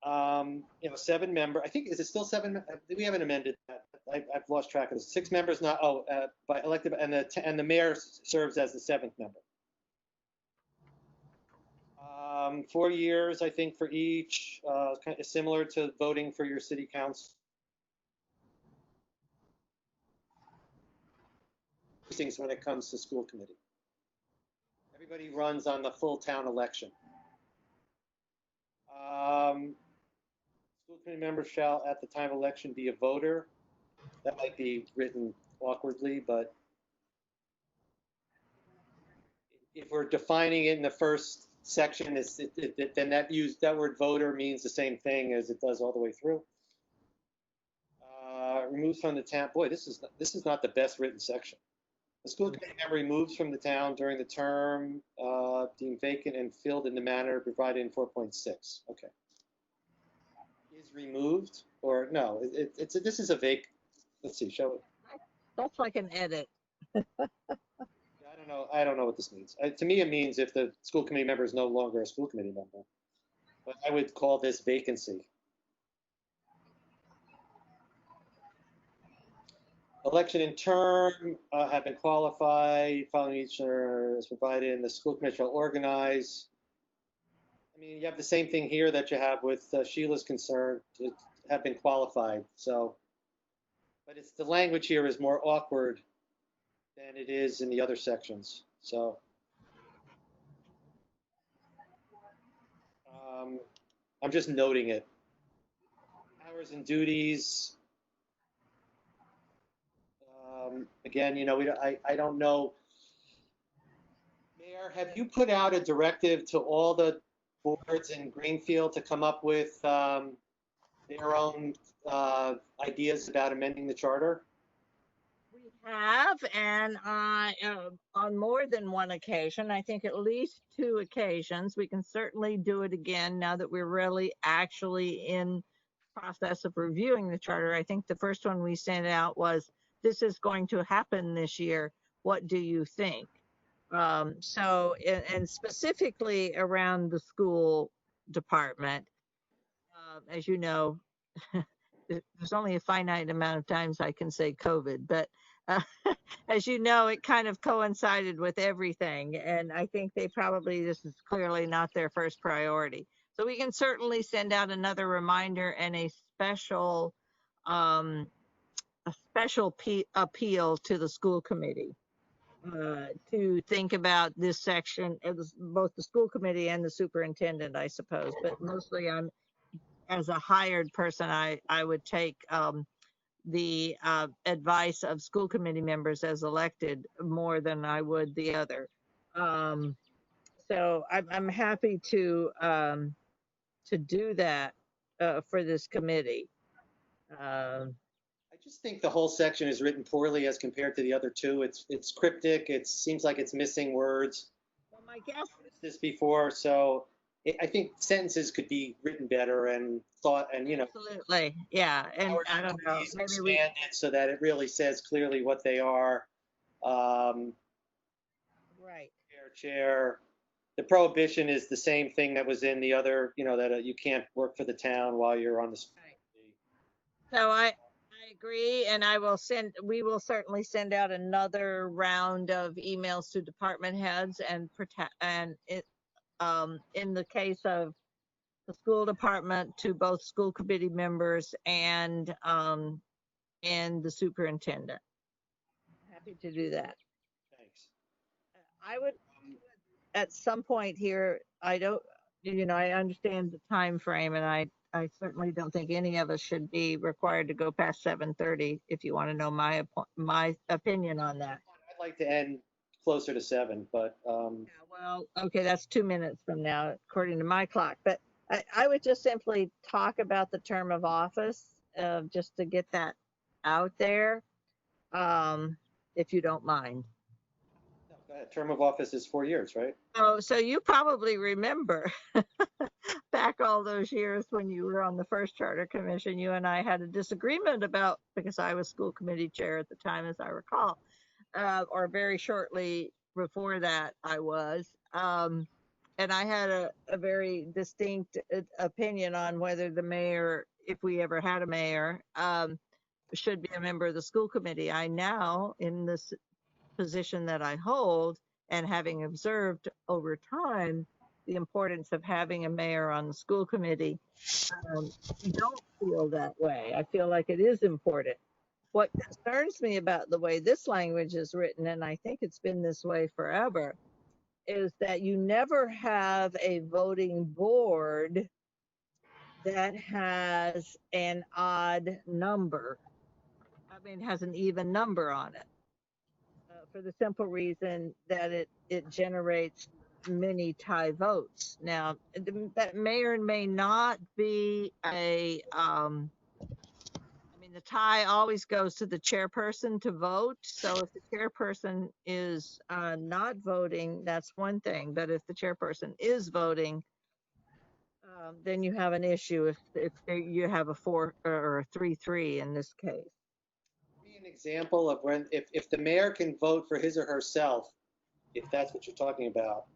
[SPEAKER 1] 7-member, I think, is it still 7? We haven't amended that. I've lost track of this. 6 members now, by elected, and the mayor serves as the 7th member. 4 years, I think, for each, kind of similar to voting for your city council. Things when it comes to school committee. Everybody runs on the full town election. School committee members shall, at the time of election, be a voter. That might be written awkwardly, but if we're defining it in the first section, then that word voter means the same thing as it does all the way through. Removes from the town. Boy, this is not the best written section. The school committee member removes from the town during the term deemed vacant and filled in the manner provided in 4.6. Okay. Is removed or no? This is a vac. Let's see. Show it.
[SPEAKER 4] That's like an edit.
[SPEAKER 1] I don't know what this means. To me, it means if the school committee member is no longer a school committee member. But I would call this vacancy. Election in term have been qualified following each is provided, and the school committee shall organize. I mean, you have the same thing here that you have with Sheila's concern to have been qualified. So, but it's the language here is more awkward than it is in the other sections. So, I'm just noting it. powers and duties. Again, I don't know. Mayor, have you put out a directive to all the boards in Greenfield to come up with their own ideas about amending the charter?
[SPEAKER 4] We have, and on more than one occasion, I think at least 2 occasions, we can certainly do it again now that we're really actually in process of reviewing the charter. I think the first one we sent out was, this is going to happen this year. What do you think? So, and specifically around the school department, as you know, there's only a finite amount of times I can say COVID, but as you know, it kind of coincided with everything. And I think this is clearly not their first priority. So we can certainly send out another reminder and a special appeal to the school committee to think about this section, both the school committee and the superintendent, I suppose, but mostly as a hired person, I would take the advice of school committee members as elected more than I would the other. So I'm happy to do that for this committee.
[SPEAKER 1] I just think the whole section is written poorly as compared to the other 2. It's cryptic. It seems like it's missing words.
[SPEAKER 4] Well, my guess
[SPEAKER 1] is this before, so I think sentences could be written better and thought, and
[SPEAKER 4] absolutely, yeah. And I don't know, maybe
[SPEAKER 1] expand it so that it really says clearly what they are.
[SPEAKER 4] Right.
[SPEAKER 1] Chair. The prohibition is the same thing that was in the other, that you can't work for the town while you're on the school committee.
[SPEAKER 4] So I agree, and we will certainly send out another round of emails to department heads and in the case of the school department, to both school committee members and the superintendent. Happy to do that.
[SPEAKER 1] Thanks.
[SPEAKER 4] I would, at some point here, I understand the time frame, and I certainly don't think any of us should be required to go past 7:30 if you want to know my opinion on that.
[SPEAKER 1] I'd like to end closer to 7, but
[SPEAKER 4] yeah, well, okay, that's 2 minutes from now according to my clock, but I would just simply talk about the term of office just to get that out there, if you don't mind.
[SPEAKER 1] no, go ahead. Term of office is 4 years, right?
[SPEAKER 4] Oh, so you probably remember back all those years when you were on the first charter commission, you and I had a disagreement about, because I was school committee chair at the time, as I recall, or very shortly before that I was. And I had a very distinct opinion on whether the mayor, if we ever had a mayor, should be a member of the school committee. I now, in this position that I hold, and having observed over time the importance of having a mayor on the school committee, don't feel that way. I feel like it is important. What concerns me about the way this language is written, and I think it's been this way forever, is that you never have a voting board that has an odd number. I mean, has an even number on it, for the simple reason that it generates many tie votes. Now, that may or may not be the tie always goes to the chairperson to vote. So if the chairperson is not voting, that's one thing. But if the chairperson is voting, then you have an issue if you have a 4 or a 3-3 in this case.
[SPEAKER 1] Give me an example of when, if the mayor can vote for his or herself, if that's what you're talking about.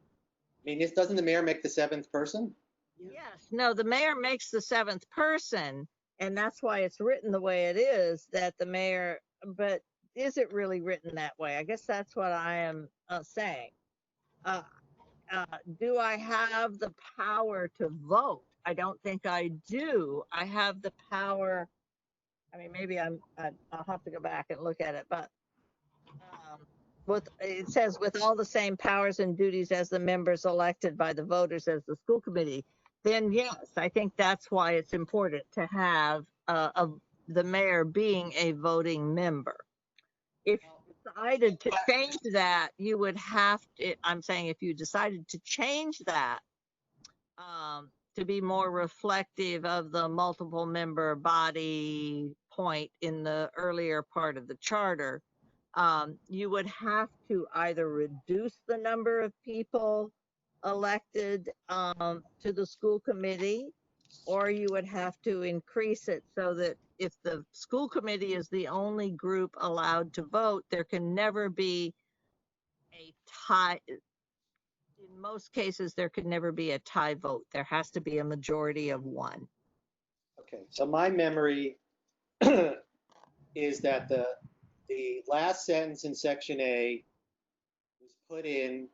[SPEAKER 1] I mean, doesn't the mayor make the 7th person?
[SPEAKER 4] Yes, no, the mayor makes the 7th person. And that's why it's written the way it is, that the mayor, but is it really written that way? I guess that's what I am saying. Do I have the power to vote? I don't think I do. I have the power. I mean, maybe I'll have to go back and look at it, but it says with all the same powers and duties as the members elected by the voters as the school committee. Then yes, I think that's why it's important to have of the mayor being a voting member. If you decided to change that, you would have to, I'm saying if you decided to change that to be more reflective of the multiple member body point in the earlier part of the charter, you would have to either reduce the number of people elected to the school committee, or you would have to increase it so that if the school committee is the only group allowed to vote, there can never be a tie. In most cases, there could never be a tie vote. There has to be a majority of one.
[SPEAKER 1] Okay, so my memory is that the last sentence in section A was put in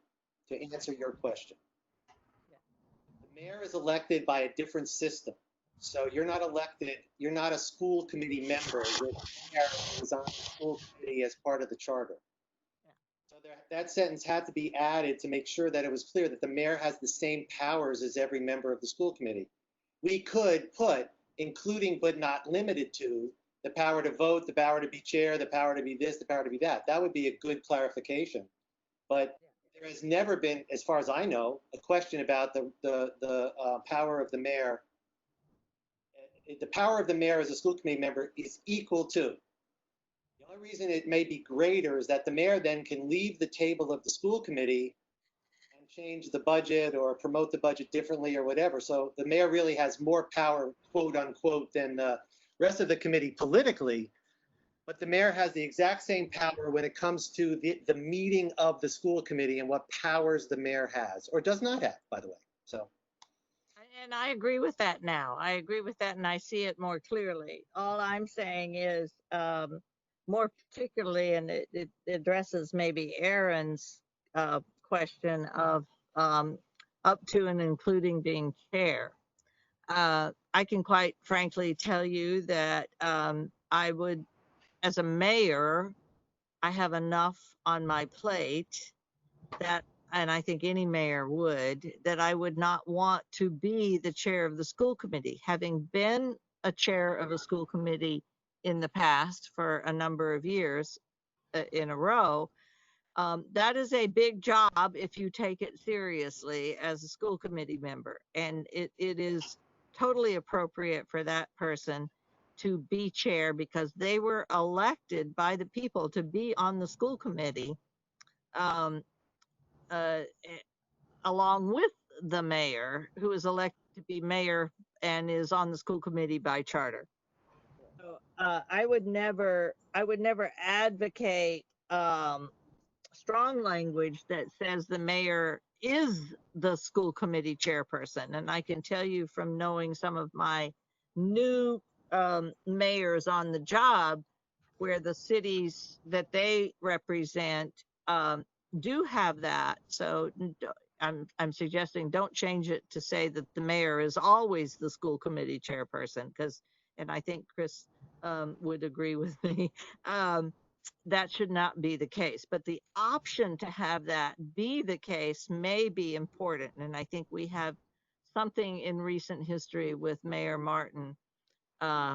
[SPEAKER 1] to answer your question. The mayor is elected by a different system. So you're not elected, you're not a school committee member. The mayor is on the school committee as part of the charter. So that sentence had to be added to make sure that it was clear that the mayor has the same powers as every member of the school committee. We could put, including but not limited to, the power to vote, the power to be chair, the power to be this, the power to be that. That would be a good clarification. But there has never been, as far as I know, a question about the power of the mayor. The power of the mayor as a school committee member is equal to. The only reason it may be greater is that the mayor then can leave the table of the school committee and change the budget or promote the budget differently or whatever. So the mayor really has more power, quote unquote, than the rest of the committee politically. But the mayor has the exact same power when it comes to the meeting of the school committee and what powers the mayor has or does not have, by the way. So.
[SPEAKER 4] And I agree with that now. I agree with that, and I see it more clearly. All I'm saying is, more particularly, and it addresses maybe Aaron's question of up to and including being chair. I can quite frankly tell you that I would, as a mayor, I have enough on my plate that, and I think any mayor would, that I would not want to be the chair of the school committee. Having been a chair of a school committee in the past for a number of years in a row, that is a big job if you take it seriously as a school committee member. And it is totally appropriate for that person to be chair because they were elected by the people to be on the school committee. Along with the mayor, who is elected to be mayor and is on the school committee by charter. So I would never advocate strong language that says the mayor is the school committee chairperson. And I can tell you from knowing some of my new mayors on the job, where the cities that they represent do have that. So I'm suggesting don't change it to say that the mayor is always the school committee chairperson, because, and I think Chris would agree with me, that should not be the case. But the option to have that be the case may be important. And I think we have something in recent history with Mayor Martin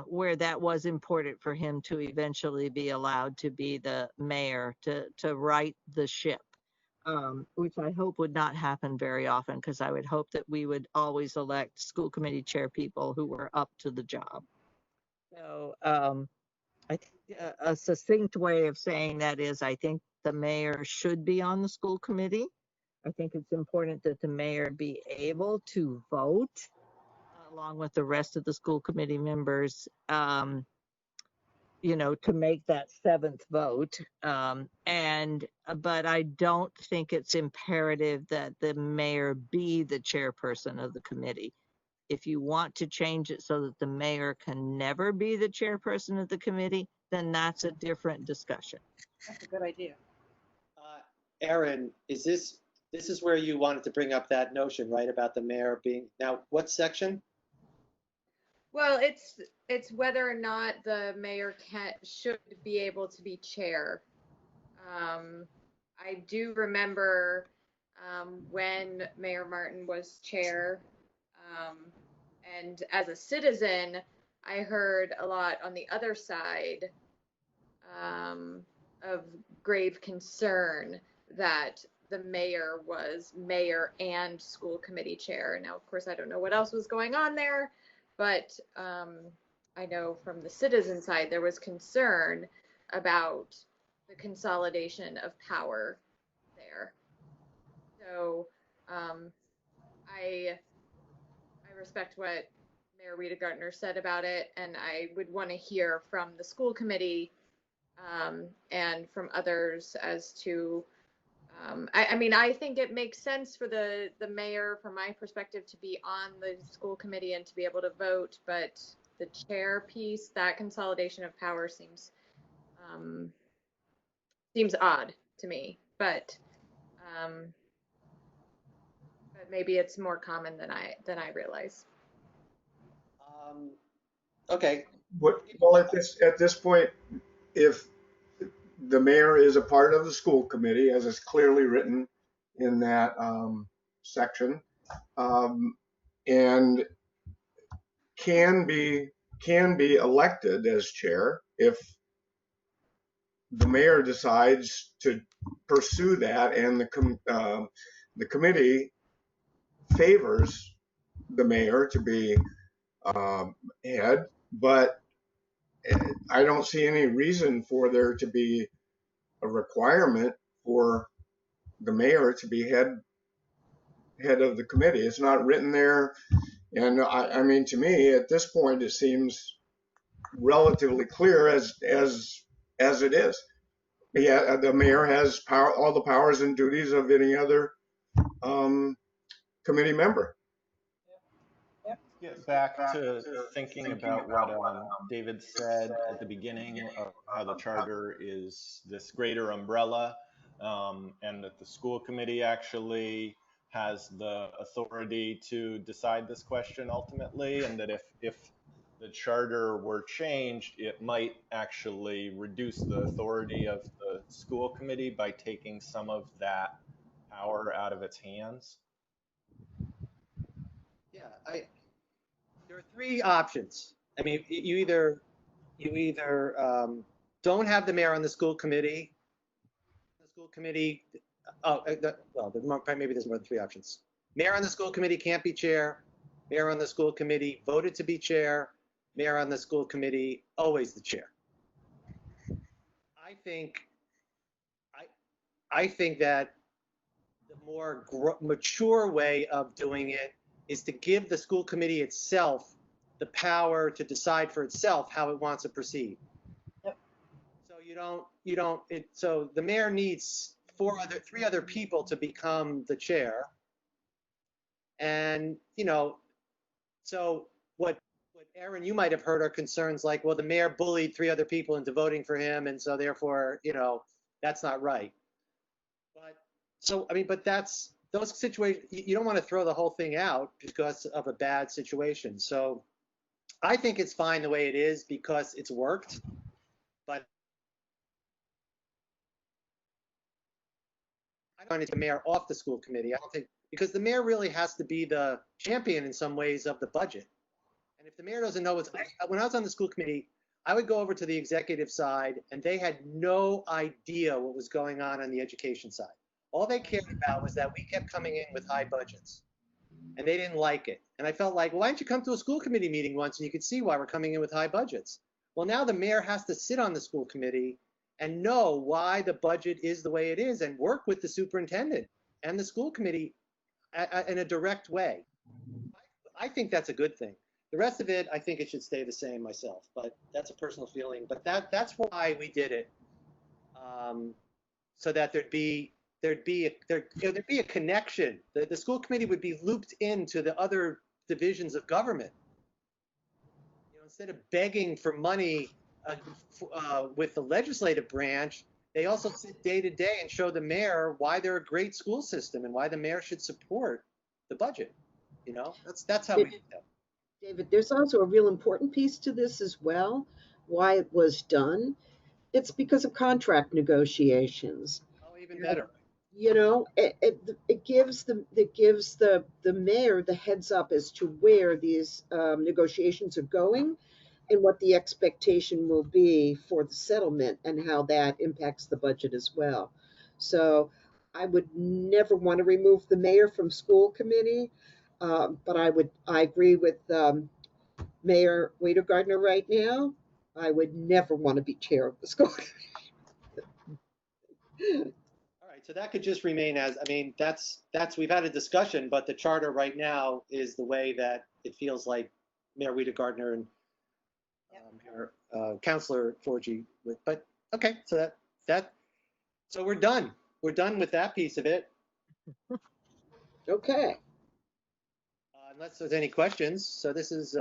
[SPEAKER 4] where that was important for him to eventually be allowed to be the mayor to right the ship, which I hope would not happen very often, because I would hope that we would always elect school committee chair people who were up to the job. So I think a succinct way of saying that is, I think the mayor should be on the school committee. I think it's important that the mayor be able to vote along with the rest of the school committee members, to make that seventh vote. But I don't think it's imperative that the mayor be the chairperson of the committee. If you want to change it so that the mayor can never be the chairperson of the committee, then that's a different discussion.
[SPEAKER 5] That's a good idea.
[SPEAKER 1] Aaron, this is where you wanted to bring up that notion, right, about the mayor being, now what section?
[SPEAKER 7] Well, it's whether or not the mayor should be able to be chair. I do remember when Mayor Martin was chair, and as a citizen, I heard a lot on the other side of grave concern that the mayor was mayor and school committee chair. Now, of course, I don't know what else was going on there, but I know from the citizen side there was concern about the consolidation of power there. So I respect what Mayor Rita Gardner said about it, and I would want to hear from the school committee and from others as to, I mean, I think it makes sense for the mayor, from my perspective, to be on the school committee and to be able to vote, but the chair piece, that consolidation of power seems odd to me, but maybe it's more common than I realize.
[SPEAKER 1] Okay.
[SPEAKER 8] Well, at this point, if the mayor is a part of the school committee, as is clearly written in that section, and can be elected as chair if the mayor decides to pursue that, and the committee favors the mayor to be head, but I don't see any reason for there to be a requirement for the mayor to be head of the committee. It's not written there, and I mean, to me, at this point, it seems relatively clear as it is. Yeah, the mayor has all the powers and duties of any other committee member.
[SPEAKER 3] Get back to thinking about what David said at the beginning of how the charter is this greater umbrella, and that the school committee actually has the authority to decide this question ultimately, and that if the charter were changed, it might actually reduce the authority of the school committee by taking some of that power out of its hands.
[SPEAKER 1] Yeah, there are three options. I mean, you either don't have the mayor on the school committee. The school committee. Maybe there's more than three options. Mayor on the school committee can't be chair. Mayor on the school committee voted to be chair. Mayor on the school committee always the chair. I think that the more mature way of doing it is to give the school committee itself the power to decide for itself how it wants to proceed.
[SPEAKER 2] Yep.
[SPEAKER 1] So so the mayor needs three other people to become the chair. And, so what Aaron, you might have heard are concerns like, well, the mayor bullied three other people into voting for him, and so therefore, that's not right. But that's those situations. You don't want to throw the whole thing out because of a bad situation. So I think it's fine the way it is because it's worked. But I don't want the mayor off the school committee. I don't think, because the mayor really has to be the champion in some ways of the budget. And if the mayor doesn't know when I was on the school committee, I would go over to the executive side and they had no idea what was going on the education side. All they cared about was that we kept coming in with high budgets and they didn't like it. And I felt like, well, why don't you come to a school committee meeting once and you could see why we're coming in with high budgets? Well, now the mayor has to sit on the school committee and know why the budget is the way it is and work with the superintendent and the school committee in a direct way. I think that's a good thing. The rest of it, I think it should stay the same myself, but that's a personal feeling. But that's why we did it, so that there'd be a connection. The school committee would be looped into the other divisions of government. Instead of begging for money with the legislative branch, they also sit day to day and show the mayor why they're a great school system and why the mayor should support the budget. That's how we did that.
[SPEAKER 5] David, there's also a real important piece to this as well, why it was done. It's because of contract negotiations.
[SPEAKER 1] Oh, even better.
[SPEAKER 5] It gives the mayor the heads up as to where these negotiations are going. and what the expectation will be for the settlement and how that impacts the budget as well. So I would never want to remove the mayor from school committee, but I agree with Mayor Weidergardner right now. I would never want to be chair of the school committee.
[SPEAKER 1] All right, so that could just remain as, I mean, we've had a discussion, but the charter right now is the way that it feels like Mayor Rita Gardner and Councilor Forgy with, but okay, so so we're done. We're done with that piece of it.
[SPEAKER 5] Okay.
[SPEAKER 1] Unless there's any questions. So this is,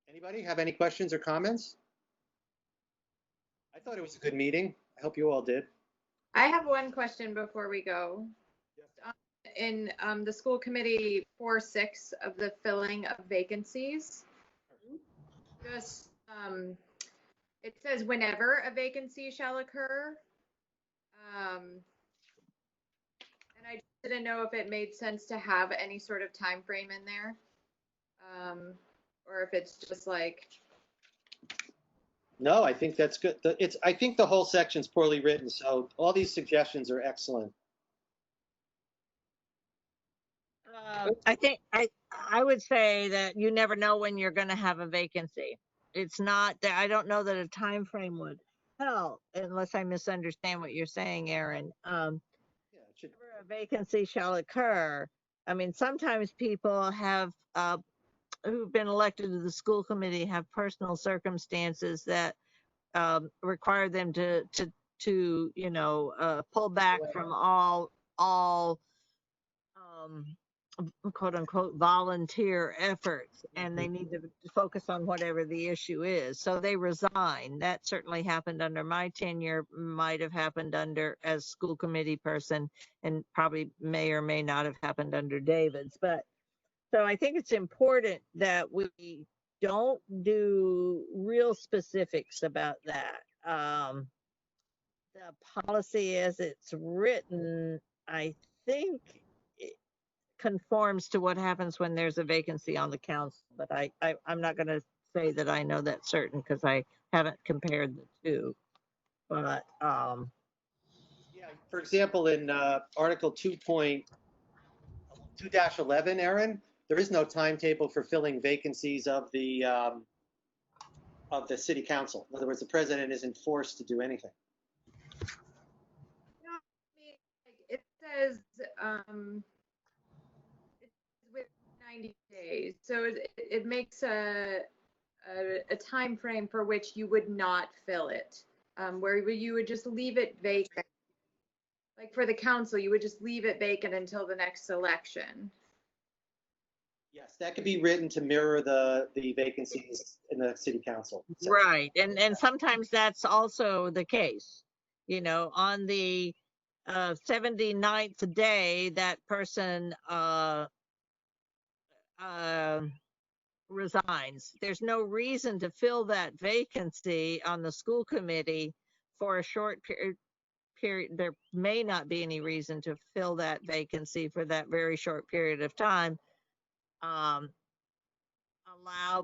[SPEAKER 1] anybody have any questions or comments? I thought it was a good meeting. I hope you all did.
[SPEAKER 7] I have one question before we go. In the school committee 4.6 of the filling of vacancies, just it says whenever a vacancy shall occur. And I didn't know if it made sense to have any sort of time frame in there, or if it's just like.
[SPEAKER 1] No, I think that's good. I think the whole section's poorly written, so all these suggestions are excellent.
[SPEAKER 4] I think I would say that you never know when you're going to have a vacancy. It's not that I don't know that a time frame would help unless I misunderstand what you're saying, Aaron.
[SPEAKER 1] Yeah, it should.
[SPEAKER 4] Whenever a vacancy shall occur. I mean, sometimes people have who've been elected to the school committee have personal circumstances that require them to pull back from all quote unquote volunteer efforts, and they need to focus on whatever the issue is. So they resign. That certainly happened under my tenure, might have happened under as school committee person, and probably may or may not have happened under David's. But so I think it's important that we don't do real specifics about that. The policy as it's written, I think it conforms to what happens when there's a vacancy on the council, but I'm not going to say that I know that certain because I haven't compared the two. But
[SPEAKER 1] Yeah, for example, in Article 2.2-11, Aaron, there is no timetable for filling vacancies of the city council. In other words, the president isn't forced to do anything.
[SPEAKER 7] It says with 90 days, so it makes a time frame for which you would not fill it, where you would just leave it vacant. Like for the council, you would just leave it vacant until the next election.
[SPEAKER 1] Yes, that could be written to mirror the vacancies in the city council.
[SPEAKER 4] right, and sometimes that's also the case. On the 79th day, that person resigns. There's no reason to fill that vacancy on the school committee for a short period. There may not be any reason to fill that vacancy for that very short period of time. Allow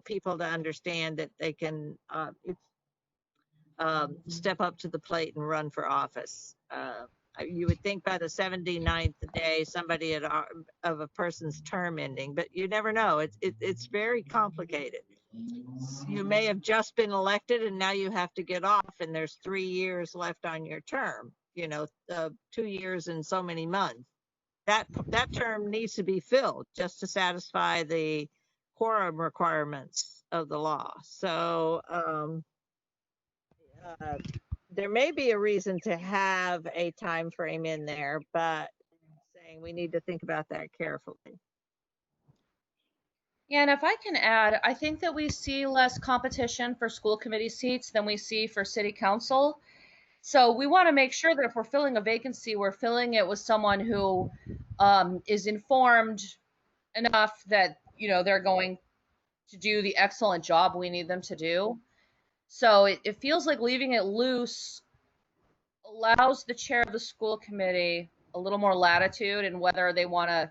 [SPEAKER 4] people to understand that they can step up to the plate and run for office. You would think by the 79th day somebody of a person's term ending, but you never know. It's very complicated. You may have just been elected and now you have to get off, and there's 3 years left on your term. 2 years and so many months. That term needs to be filled just to satisfy the quorum requirements of the law. So there may be a reason to have a time frame in there, but I'm saying we need to think about that carefully.
[SPEAKER 2] Yeah, and if I can add, I think that we see less competition for school committee seats than we see for city council. So we want to make sure that if we're filling a vacancy, we're filling it with someone who is informed enough that, they're going to do the excellent job we need them to do. So it feels like leaving it loose allows the chair of the school committee a little more latitude in whether they want to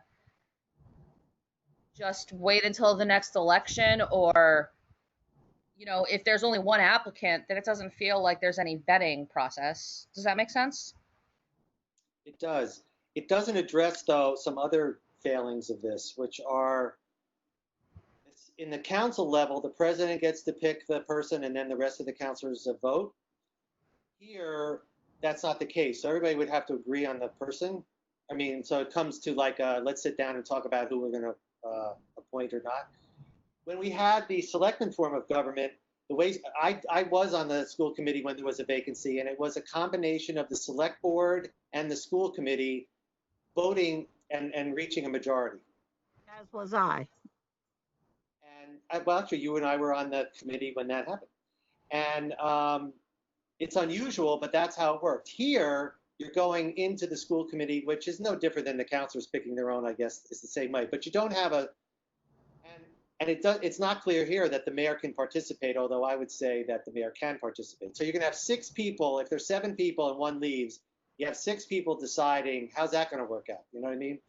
[SPEAKER 2] just wait until the next election or if there's only one applicant, then it doesn't feel like there's any vetting process. Does that make sense?
[SPEAKER 1] It does. It doesn't address, though, some other failings of this, which are in the council level, the president gets to pick the person and then the rest of the councilors vote. Here, that's not the case. So everybody would have to agree on the person. I mean, so it comes to like, let's sit down and talk about who we're going to appoint or not. When we had the selectman form of government, the way I was on the school committee when there was a vacancy, and it was a combination of the select board and the school committee voting and reaching a majority.
[SPEAKER 4] As was I.
[SPEAKER 1] And well, actually, you and I were on the committee when that happened. And it's unusual, but that's how it worked. Here, you're going into the school committee, which is no different than the councilors picking their own, I guess, it's the same way. But you don't have and it's not clear here that the mayor can participate, although I would say that the mayor can participate. So you're going to have 6 people. If there's 7 people and 1 leaves, you have 6 people deciding, how's that going to work out? You know what I mean?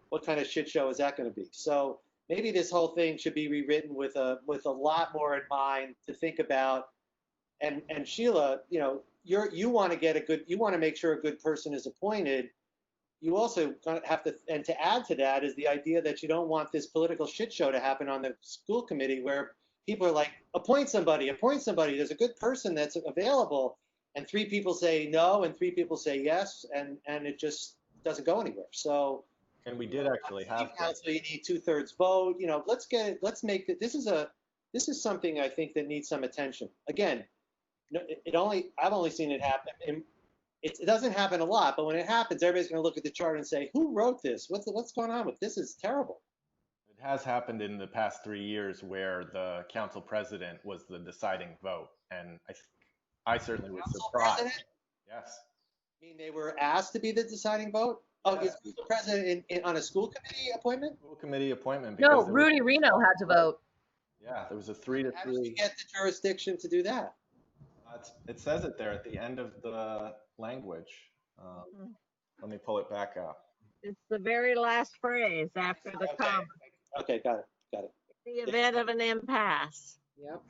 [SPEAKER 1] What kind of shit show is that going to be? So maybe this whole thing should be rewritten with a lot more in mind to think about. And Sheila, you want to make sure a good person is appointed. You also have to, and to add to that is the idea that you don't want this political shit show to happen on the school committee where people are like, appoint somebody. There's a good person that's available. And 3 people say no, and 3 people say yes, and it just doesn't go anywhere. So,
[SPEAKER 3] And we did actually have
[SPEAKER 1] council, you need 2/3 vote. Let's make it. This is something I think that needs some attention. Again, I've only seen it happen. It doesn't happen a lot, but when it happens, everybody's going to look at the chart and say, "Who wrote this? What's going on with this? Is terrible."
[SPEAKER 3] It has happened in the past 3 years where the council president was the deciding vote, and I certainly was
[SPEAKER 1] Council
[SPEAKER 3] surprised.
[SPEAKER 1] president?
[SPEAKER 3] Yes.
[SPEAKER 1] I mean, they were asked to be the deciding vote. Oh,
[SPEAKER 3] Yes.
[SPEAKER 1] is the president on a school committee appointment?
[SPEAKER 3] School committee appointment.
[SPEAKER 2] No,
[SPEAKER 3] because there was-
[SPEAKER 2] Rudy Reno had to vote.
[SPEAKER 3] Yeah, there was a 3 to
[SPEAKER 1] How did he
[SPEAKER 3] 3.
[SPEAKER 1] get the jurisdiction to do that?
[SPEAKER 3] It says it there at the end of the language. Let me pull it back up.
[SPEAKER 4] It's the very last phrase after the comma.
[SPEAKER 1] Okay, got it.
[SPEAKER 4] In the event of an impasse.
[SPEAKER 5] Yep.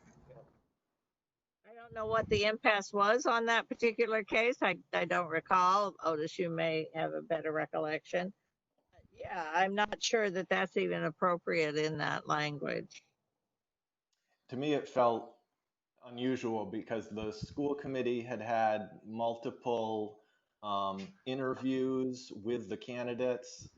[SPEAKER 4] I don't know what the impasse was on that particular case. I don't recall. Otis, you may have a better recollection. But yeah, I'm not sure that that's even appropriate in that language.
[SPEAKER 3] To me, it felt unusual because the school committee had multiple interviews with the candidates,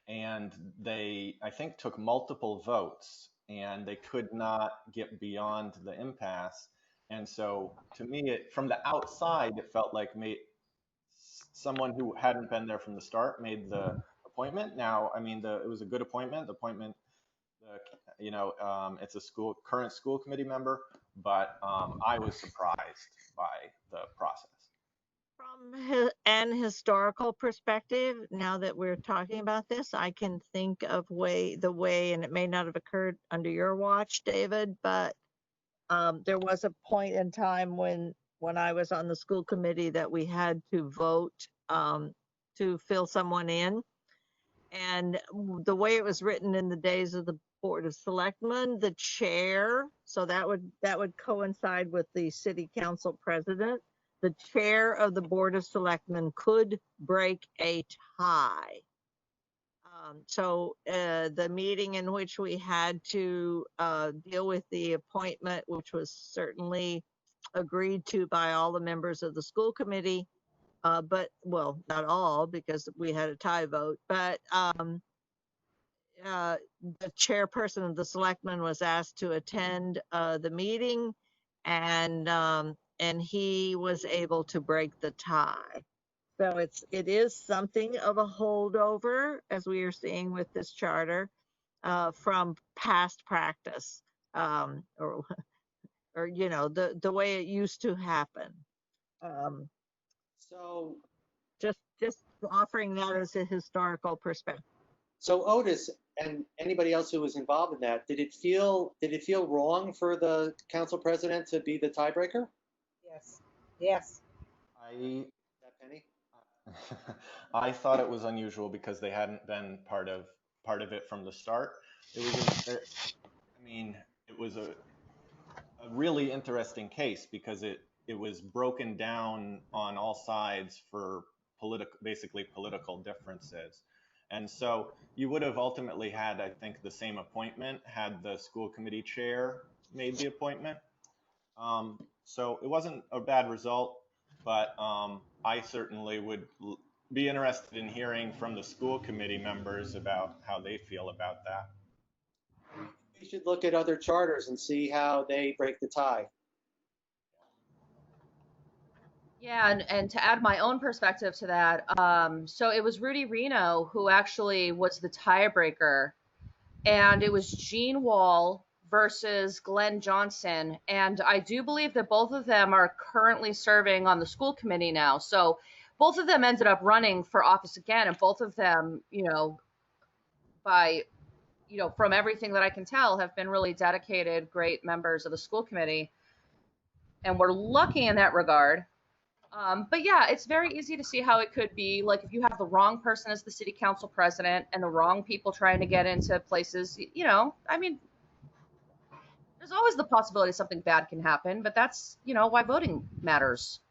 [SPEAKER 3] and they, I think, took multiple votes, and they could not get beyond the impasse. And so, to me, from the outside, it felt like someone who hadn't been there from the start made the appointment. Now, I mean, it was a good appointment. The appointment, it's a current school committee member, but I was surprised by the process.
[SPEAKER 4] From an historical perspective, now that we're talking about this, I can think of the way, and it may not have occurred under your watch, David, but there was a point in time when I was on the school committee that we had to vote to fill someone in. And the way it was written in the days of the Board of Selectmen, the chair, so that would coincide with the city council president, the chair of the Board of Selectmen could break a tie. So the meeting in which we had to deal with the appointment, which was certainly agreed to by all the members of the school committee, but, well, not all, because we had a tie vote, but the chairperson of the selectmen was asked to attend the meeting, and he was able to break the tie. So it is something of a holdover, as we are seeing with this charter, from past practice, or the way it used to happen.
[SPEAKER 1] So
[SPEAKER 4] Just offering that as a historical perspective.
[SPEAKER 1] So Otis and anybody else who was involved in that, did it feel wrong for the council president to be the tiebreaker?
[SPEAKER 5] Yes.
[SPEAKER 1] That Penny?
[SPEAKER 3] I thought it was unusual because they hadn't been part of it from the start. It was a really interesting case because it was broken down on all sides for basically political differences. And so you would have ultimately had, I think, the same appointment had the school committee chair made the appointment. So it wasn't a bad result, but I certainly would be interested in hearing from the school committee members about how they feel about that.
[SPEAKER 1] We should look at other charters and see how they break the tie.
[SPEAKER 2] Yeah, and to add my own perspective to that, so it was Rudy Reno who actually was the tiebreaker, and it was Gene Wall versus Glenn Johnson, and I do believe that both of them are currently serving on the school committee now. So both of them ended up running for office again, and both of them, from everything that I can tell, have been really dedicated, great members of the school committee, and we're lucky in that regard. But yeah, it's very easy to see how it could be like if you have the wrong person as the city council president and the wrong people trying to get into places, there's always the possibility something bad can happen, but that's, why voting matters.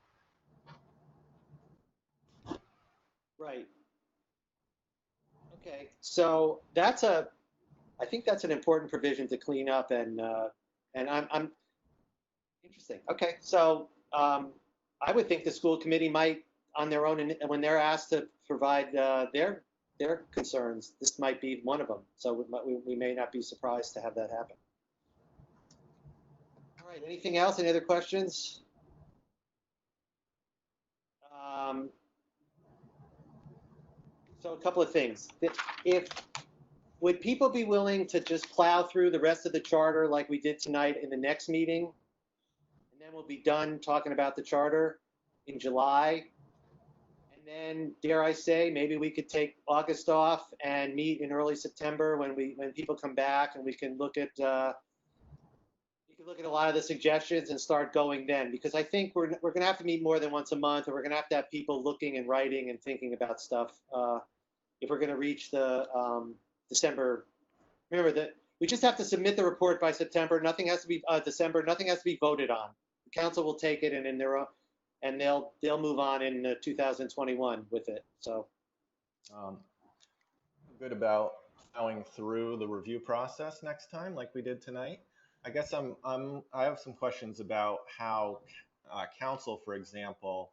[SPEAKER 1] Right. Okay, so I think that's an important provision to clean up, and I'm interesting. Okay, so I would think the school committee might, on their own, when they're asked to provide their concerns, this might be one of them. So we may not be surprised to have that happen. All right, anything else? Any other questions? So a couple of things. Would people be willing to just plow through the rest of the charter like we did tonight in the next meeting? And then we'll be done talking about the charter in July. And then, dare I say, maybe we could take August off and meet in early September when people come back, and we can look at a lot of the suggestions and start going then. Because I think we're going to have to meet more than once a month, or we're going to have people looking and writing and thinking about stuff if we're going to reach the December. Remember that we just have to submit the report by September. Nothing has to be December. Nothing has to be voted on. The council will take it, and they'll move on in 2021 with it. So
[SPEAKER 3] good about plowing through the review process next time, like we did tonight. I guess I have some questions about how council, for example,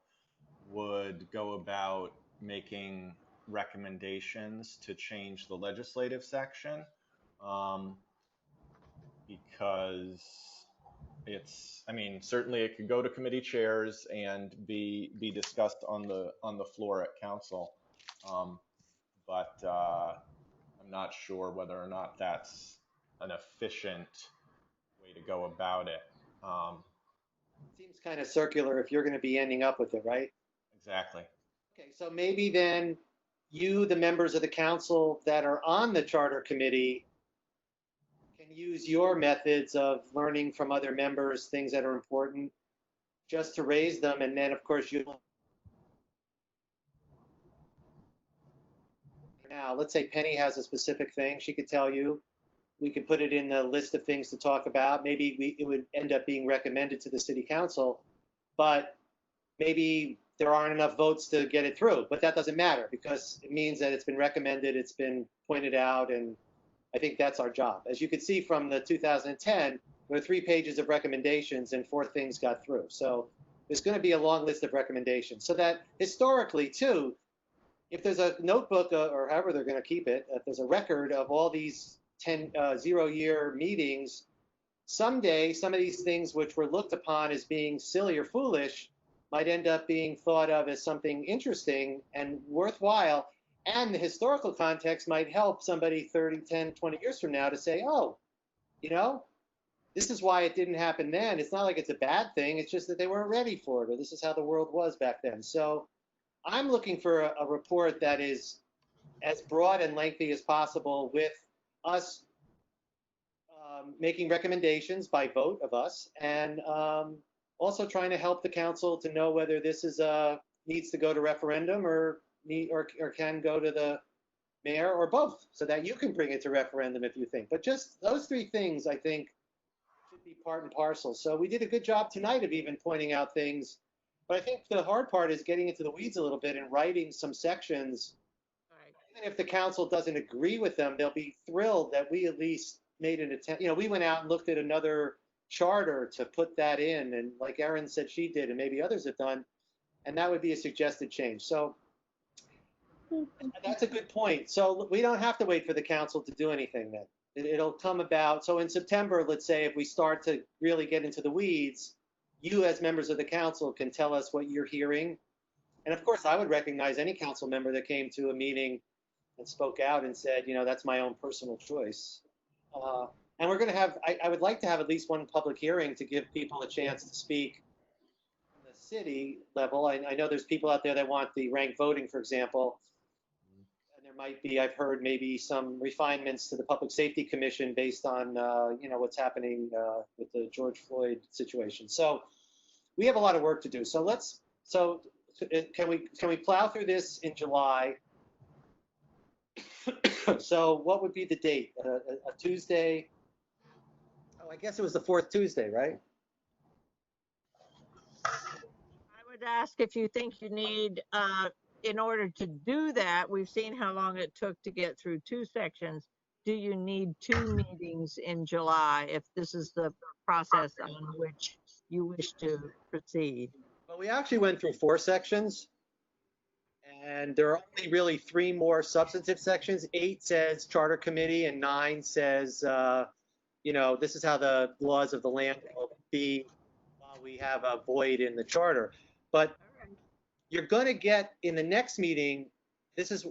[SPEAKER 3] would go about making recommendations to change the legislative section, because certainly it could go to committee chairs and be discussed on the floor at council, but I'm not sure whether or not that's an efficient way to go about it.
[SPEAKER 1] Seems kind of circular if you're going to be ending up with it, right?
[SPEAKER 3] Exactly.
[SPEAKER 1] Okay, so maybe then you, the members of the council that are on the charter committee, can use your methods of learning from other members, things that are important, just to raise them. And then, of course, now, let's say Penny has a specific thing she could tell you. We could put it in the list of things to talk about. Maybe it would end up being recommended to the city council, but maybe there aren't enough votes to get it through. But that doesn't matter because it means that it's been recommended, it's been pointed out, and I think that's our job. As you can see from the 2010, there were 3 pages of recommendations and 4 things got through. So there's going to be a long list of recommendations. So that historically, too, if there's a notebook or however they're going to keep it, if there's a record of all these 0-year meetings, someday some of these things which were looked upon as being silly or foolish might end up being thought of as something interesting and worthwhile. And the historical context might help somebody 30, 10, 20 years from now to say, oh, this is why it didn't happen then. It's not like it's a bad thing. It's just that they weren't ready for it, or this is how the world was back then. So I'm looking for a report that is as broad and lengthy as possible, with us making recommendations by vote of us, and also trying to help the council to know whether this is needs to go to referendum or can go to the mayor, or both, so that you can bring it to referendum if you think. But just those 3 things, I think, should be part and parcel. So we did a good job tonight of even pointing out things. But I think the hard part is getting into the weeds a little bit and writing some sections.
[SPEAKER 4] Right.
[SPEAKER 1] Even if the council doesn't agree with them, they'll be thrilled that we at least made an attempt. You know, we went out and looked at another charter to put that in, and like Erin said she did, and maybe others have done, and that would be a suggested change. So that's a good point. So we don't have to wait for the council to do anything then. It'll come about. So in September, let's say, if we start to really get into the weeds, you as members of the council can tell us what you're hearing. And of course, I would recognize any council member that came to a meeting and spoke out and said, you know, that's my own personal choice. And we're going to have, I would like to have at least one public hearing to give people a chance to speak on the city level. I know there's people out there that want the ranked voting, for example. And there might be, I've heard maybe some refinements to the Public Safety Commission based on, you know, what's happening with the George Floyd situation. So we have a lot of work to do. So can we plow through this in July? So what would be the date? A Tuesday? Oh, I guess it was the fourth Tuesday, right?
[SPEAKER 4] I would ask if you think you need, in order to do that, we've seen how long it took to get through 2 sections. Do you need 2 meetings in July if this is the process on which you wish to proceed?
[SPEAKER 1] Well, we actually went through 4 sections, and there are only really 3 more substantive sections. 8 says charter committee, and 9 says, you know, this is how the laws of the land will be while we have a void in the charter. But you're going to get in the next meeting,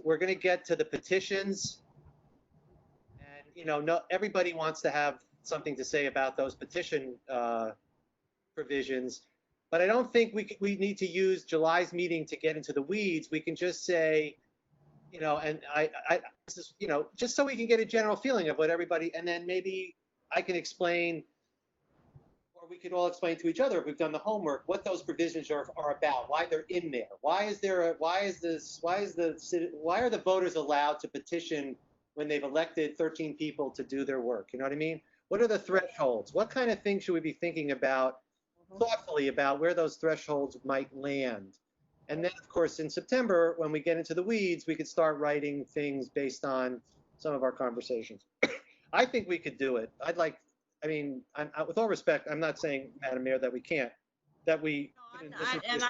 [SPEAKER 1] we're going to get to the petitions, and you know, no, everybody wants to have something to say about those petition provisions. But I don't think we need to use July's meeting to get into the weeds. We can just say, you know, and you know, just so we can get a general feeling of what everybody, and then maybe I can explain, or we could all explain to each other if we've done the homework, what those provisions are about, why they're in there, why are the voters allowed to petition when they've elected 13 people to do their work? You know what I mean? What are the thresholds? What kind of things should we be thinking about thoughtfully about where those thresholds might land? And then, of course, in September, when we get into the weeds, we could start writing things based on some of our conversations. I think we could do it. With all respect, I'm not saying, Madam Mayor, that we can't, that we.
[SPEAKER 4] I'm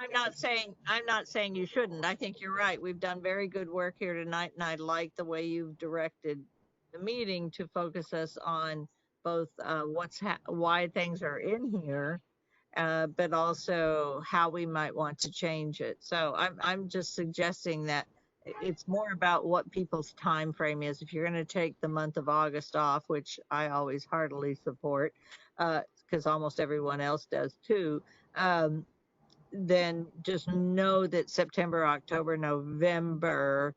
[SPEAKER 4] not saying you shouldn't. I think you're right. We've done very good work here tonight, and I like the way you've directed the meeting to focus us on both why things are in here, but also how we might want to change it. So I'm just suggesting that it's more about what people's time frame is. If you're going to take the month of August off, which I always heartily support, because almost everyone else does too, then just know that September, October, November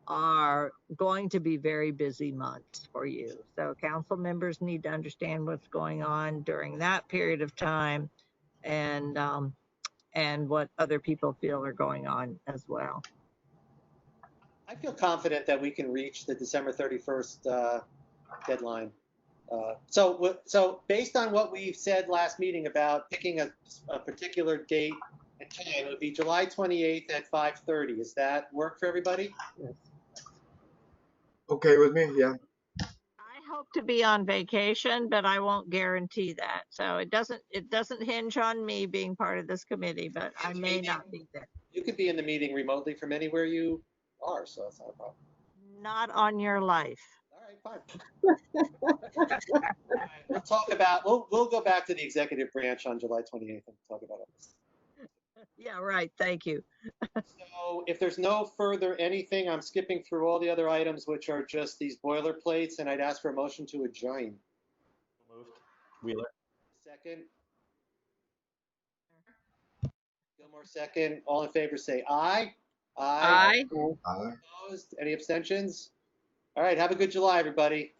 [SPEAKER 4] are going to be very busy months for you. So council members need to understand what's going on during that period of time, and what other people feel are going on as well.
[SPEAKER 1] I feel confident that we can reach the December 31st deadline. So based on what we said last meeting about picking a particular date and time, it would be July 28th at 5:30. Does that work for everybody?
[SPEAKER 5] Yes.
[SPEAKER 8] Okay with me? Yeah.
[SPEAKER 4] I hope to be on vacation, but I won't guarantee that. So it doesn't hinge on me being part of this committee, but I may not be there.
[SPEAKER 1] You could be in the meeting remotely from anywhere you are, so that's not a problem.
[SPEAKER 4] Not on your life.
[SPEAKER 1] All right, fine. All right, we'll talk about, we'll go back to the executive branch on July 28th and talk about it.
[SPEAKER 4] Yeah, right. Thank you.
[SPEAKER 1] So if there's no further anything, I'm skipping through all the other items, which are just these boilerplates, and I'd ask for a motion to adjourn.
[SPEAKER 3] Moved. Wheeler.
[SPEAKER 1] Second. Gilmore, second. All in favor, say aye.
[SPEAKER 2] Aye.
[SPEAKER 8] Aye.
[SPEAKER 1] Opposed? Any abstentions? All right, have a good July, everybody.